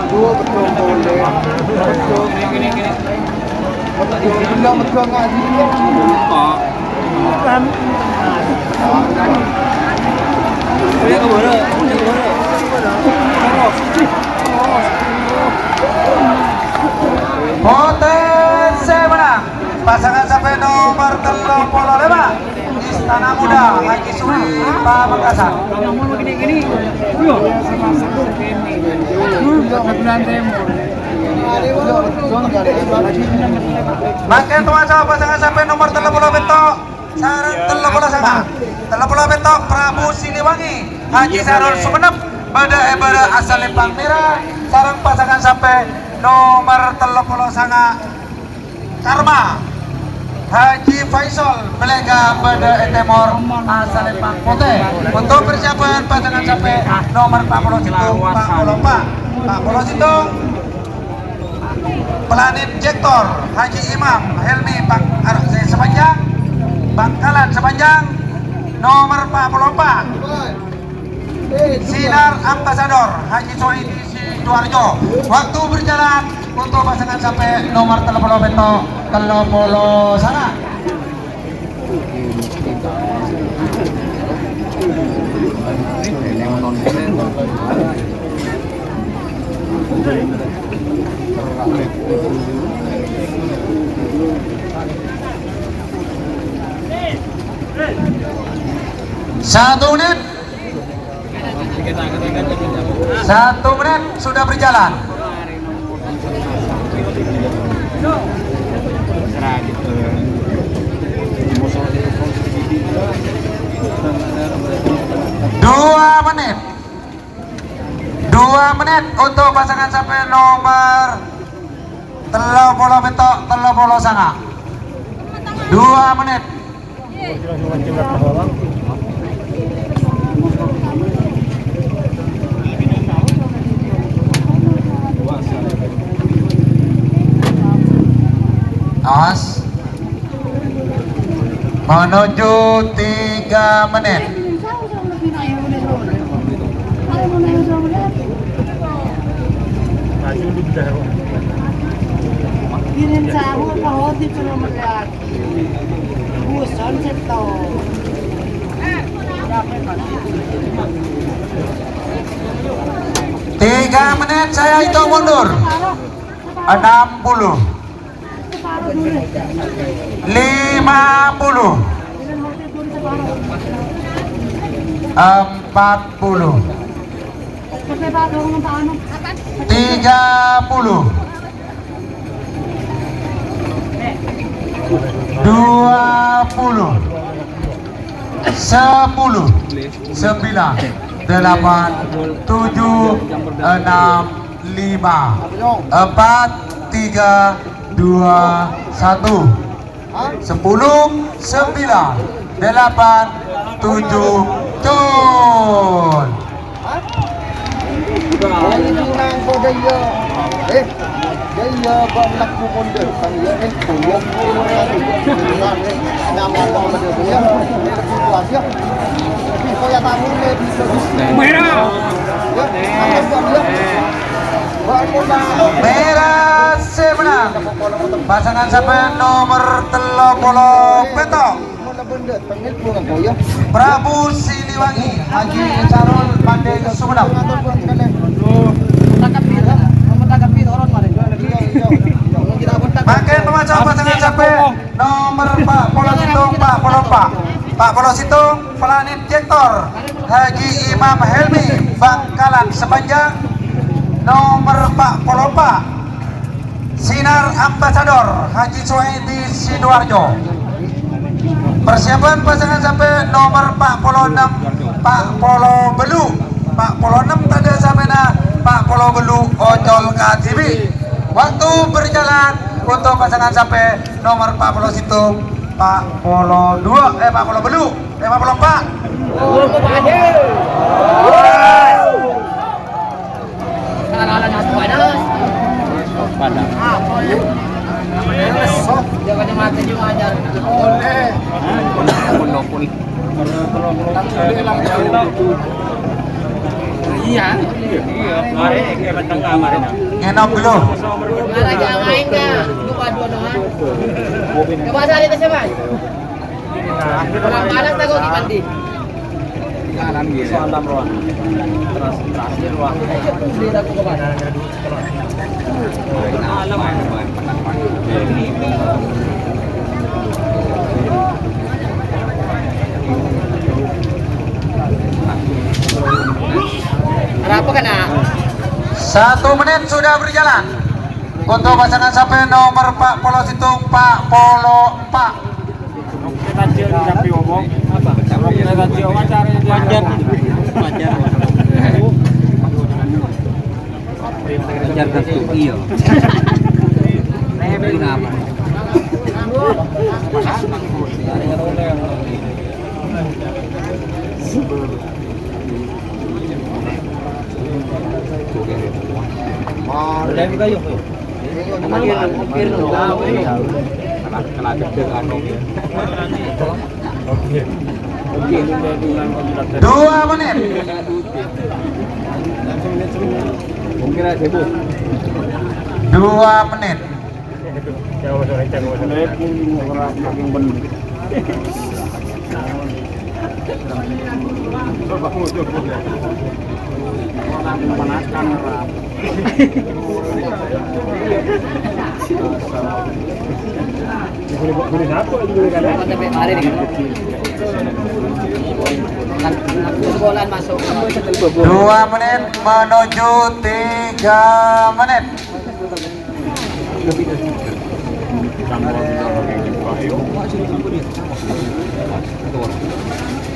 Dua betul boleh. Betul bilang betul ngaji. Potensi menang pasangan sampai nomor 35 Istana Muda Haji Suri Pamekasan. Makin tua sama pasangan sampai nomor 30 bentok sarang 30 sama 30 bentok Prabu Siliwangi Haji Sarul Sumenep pada asal Lempang Merah sarang pasangan sampai nomor 30 sanga Karma Haji Faisal Belega pada Etemor asal Lempang Putih. Untuk persiapan pasangan sampai nomor 40 Situng Pak Polo Situng Planet Jektor Haji Imam Helmi sepanjang Bangkalan sepanjang nomor 44 Sinar Ambasador Haji Sohidi Sidoarjo. Waktu berjalan untuk pasangan sampai nomor 30 bentok 30 sana. Satu menit. 1 menit sudah berjalan. Dua menit untuk pasangan sampai nomor 30 bentok 30 sana. 2 menit. Awas. Menuju 3 menit. Kirim sahur bahwa di rumah lagi. Busan seto. 3 menit saya hitung mundur. 60, 50, 40, 30, 20, 10, 9, 8, 7, 6, 5, 4, 3, 2, 1. 10, 9, 8, 7, Jol. Ini nang ko daya. Daya ba nak ko konde sang ya ko yo ko nama ko ba dia ya. Situasi ya. Tapi ko ya tamu ne bisa. Merah. Merah sebenang. Pasangan sampai nomor 30 petok. Prabu Siliwangi, Haji Carol Pandai Sumedang. Makin pemacang pasangan sampai nomor Pak Polo Situng, Pak Polo Situng, Planet Jektor, Haji Imam Helmi, Bangkalan sepanjang nomor Pak Polo Sinar Ambasador, Haji Suhaidi Sidoarjo. Persiapan pasangan sampai nomor Pak Polo 6, Pak Polo Belu. Pak Polo 6 tanda sampai Pak Polo Belu Ojol KTV. Waktu berjalan untuk pasangan sampai nomor Pak Polo Situng, Pak Polo 2, Pak Polo Belu, Pak Polo Pak. Jangan mati juga ajar. Iya. Mari ke batang kamar ini. Enak belum? Ada yang main enggak? Lupa dua doang. Ke pasar itu siapa? Orang panas tak kau mandi. Kanan gitu. Salam ruang. Terakhir ruang. Beli aku ke pasar. Berapa kena? 1 menit sudah berjalan untuk pasangan sampai nomor Pak Polo Situng, Pak Polo Pak. Wajar kartu iya. Itu nama. Dua menit. Mungkin ada sibuk. 2 menit. Masuk. 2 menit menuju 3 menit.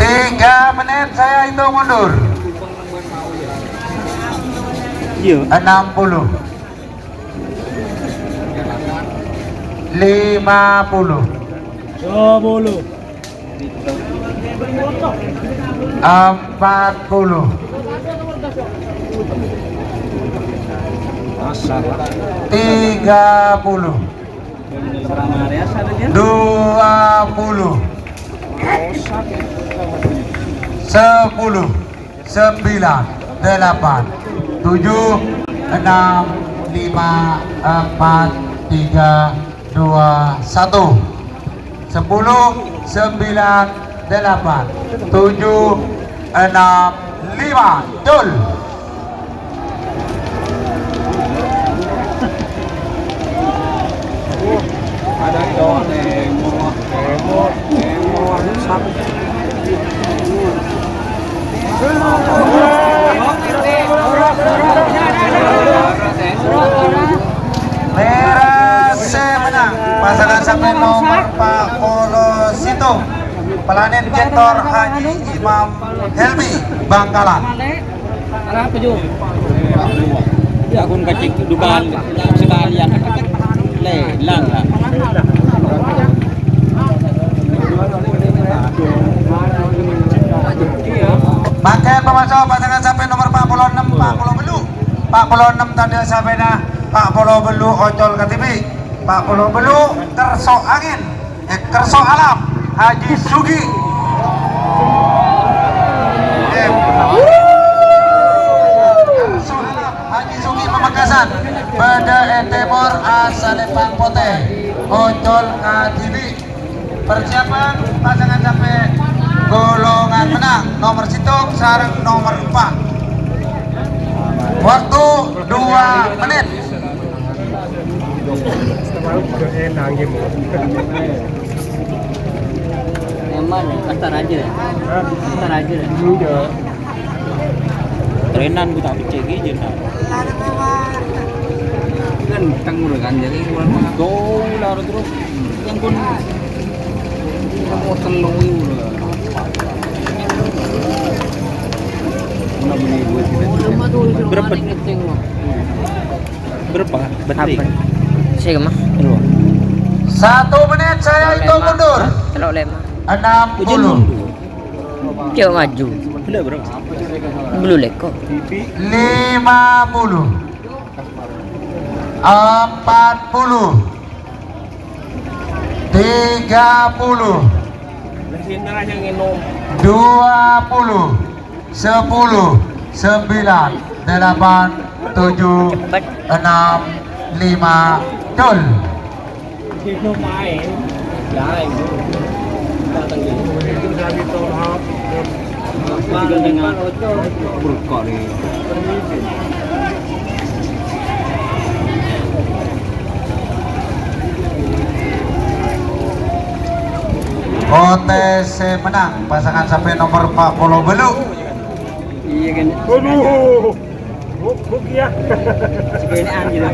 3 menit saya hitung mundur. 60, 50, 40, 30, 20, 10, 9, 8, 7, 6, 5, 4, 3, 2, 1. 10, 9, 8, 7, 6, 5. Jol. Ada cowok nemo Merah menang. Pasangan sampai nomor Pak Polo Situng, Planet Jektor, Haji Imam Helmi, Bangkalan. Ya kun kacik dukaan sekalian lelang lah. Pakai pemasok pasangan sampai nomor 46 40 belu 46 tanda sampai dah 40 belu ojol KTP 40 belu kerso angin kerso alam Haji Sugi kerso alam Haji Sugi Pamekasan pada Timur Asalepang Pote ojol KTP. Persiapan pasangan sampai golongan menang nomor situng sareng nomor 4 waktu 2 menit. Emang kasar aja. Kasar aja. Trenan ku tak becek je nak. Kan tanggung kan jadi Go lah terus. Yang pun mau telung itu lah. berapa berapa baterai? Sige mah. 1 menit saya hitung mundur. Telok lema. 60 Dia maju. Bila berapa? Belum leko. 50 40 30 20 10 9 8 7 6 5 dol. Berkor ni. OTC menang pasangan sampai nomor 40 belu. Iya kan. Aduh. Buki ya. Sepedaan gitu.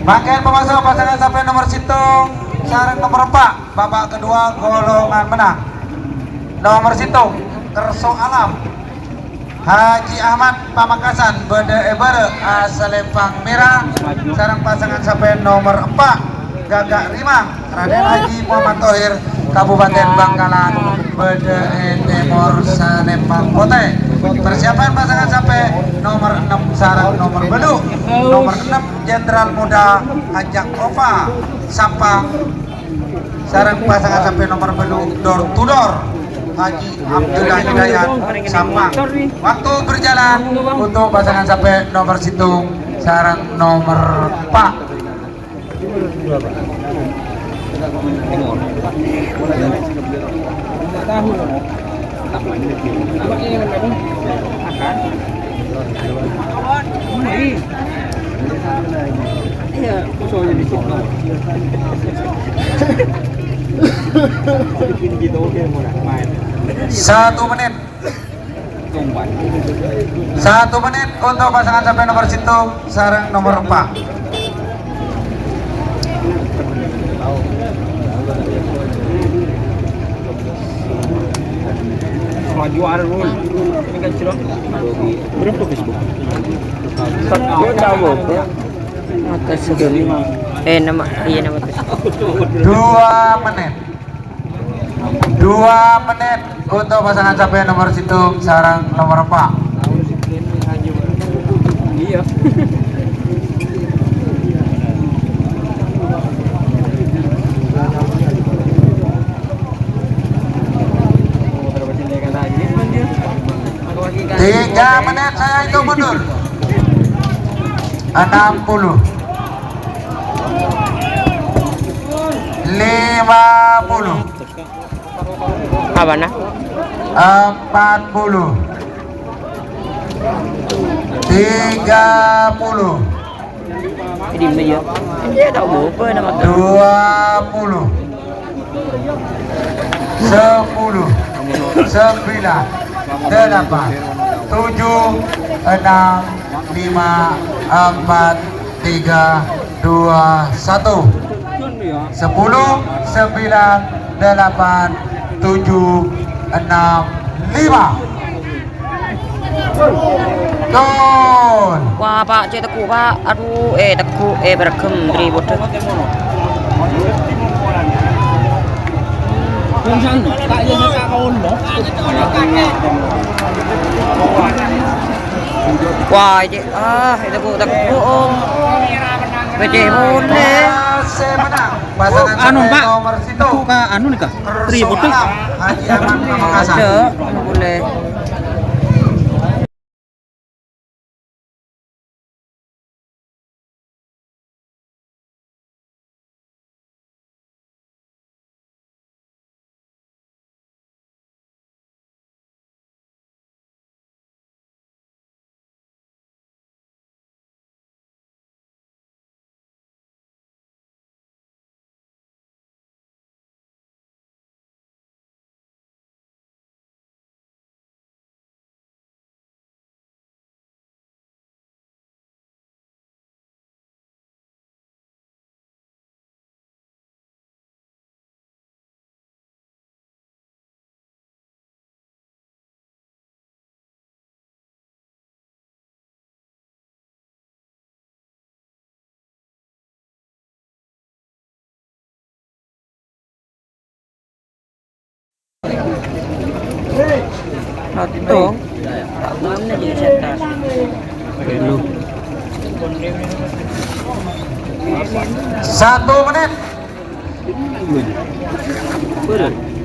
Pakaian pemasok pasangan sampai nomor situng sareng nomor 4 babak kedua golongan menang nomor situng Kerso Alam Haji Ahmad Pamekasan Bede Ebere Asalempang Merah sareng pasangan sampai nomor 4 Gagak Rimang Raden Haji Muhammad Thohir Kabupaten Bangkalan Bede Timur Salempang Pote. Persiapan pasangan sampai nomor 6 sarang nomor belu nomor 6 Jenderal Muda Ajak Ova Sampang sarang pasangan sampai nomor belu door to door Haji Abdullah Hidayat Sampang. Waktu berjalan untuk pasangan sampai nomor situng sarang nomor 4 Iya, soalnya di situ. Gitu oke mau main. 1 menit 1 menit untuk pasangan sampai nomor situng sarang nomor 4 Juara dulu. Ini kan cerok. Berapa Facebook? Dia tahu apa? Mata segini. Nama iya nama tu. 2 menit 2 menit untuk pasangan sampai nomor situng sarang nomor 4 Iya. Tiga menit saya hitung mundur 60 50 Apa nak? 40 30 Jadi dia. Dia tahu apa nama tu. 20 10 9 8 7 6 5 4 3 2 1 10 9 8 7 6 5 4 3 2 1 Gol. Gol. Wah, Pak, cek teku, Pak. Aduh, teku, berkem dari bodoh. Wah, cek, teku, om. BC boleh. Persib menang. Pasangan Anu, sampai Pak. nomor situ. Ka anu nih kah? Tri bodoh. Soalam Haji Aman Pamekasan. Ada, boleh. Notong. Tak guna je setas. Pakai dulu. 1 menit.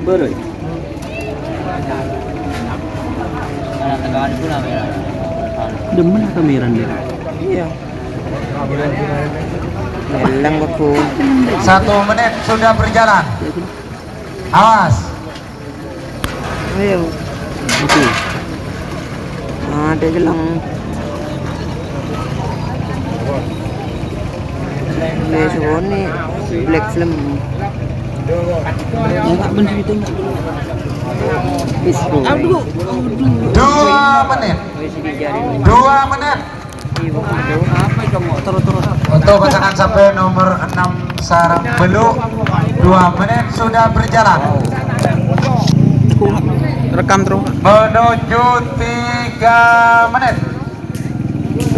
Betul. Demen kamera dia. Iya. Lelang aku. 1 menit sudah berjalan. Awas. Ayo. Okey. Ada jelang. Besok ni black film. Tak benar itu. Bisco. 2 menit. 2 menit. Untuk pasangan sampai nomor 6 Sarang Beluk. 2 menit sudah berjalan. Rekam terus. Menuju 3 menit.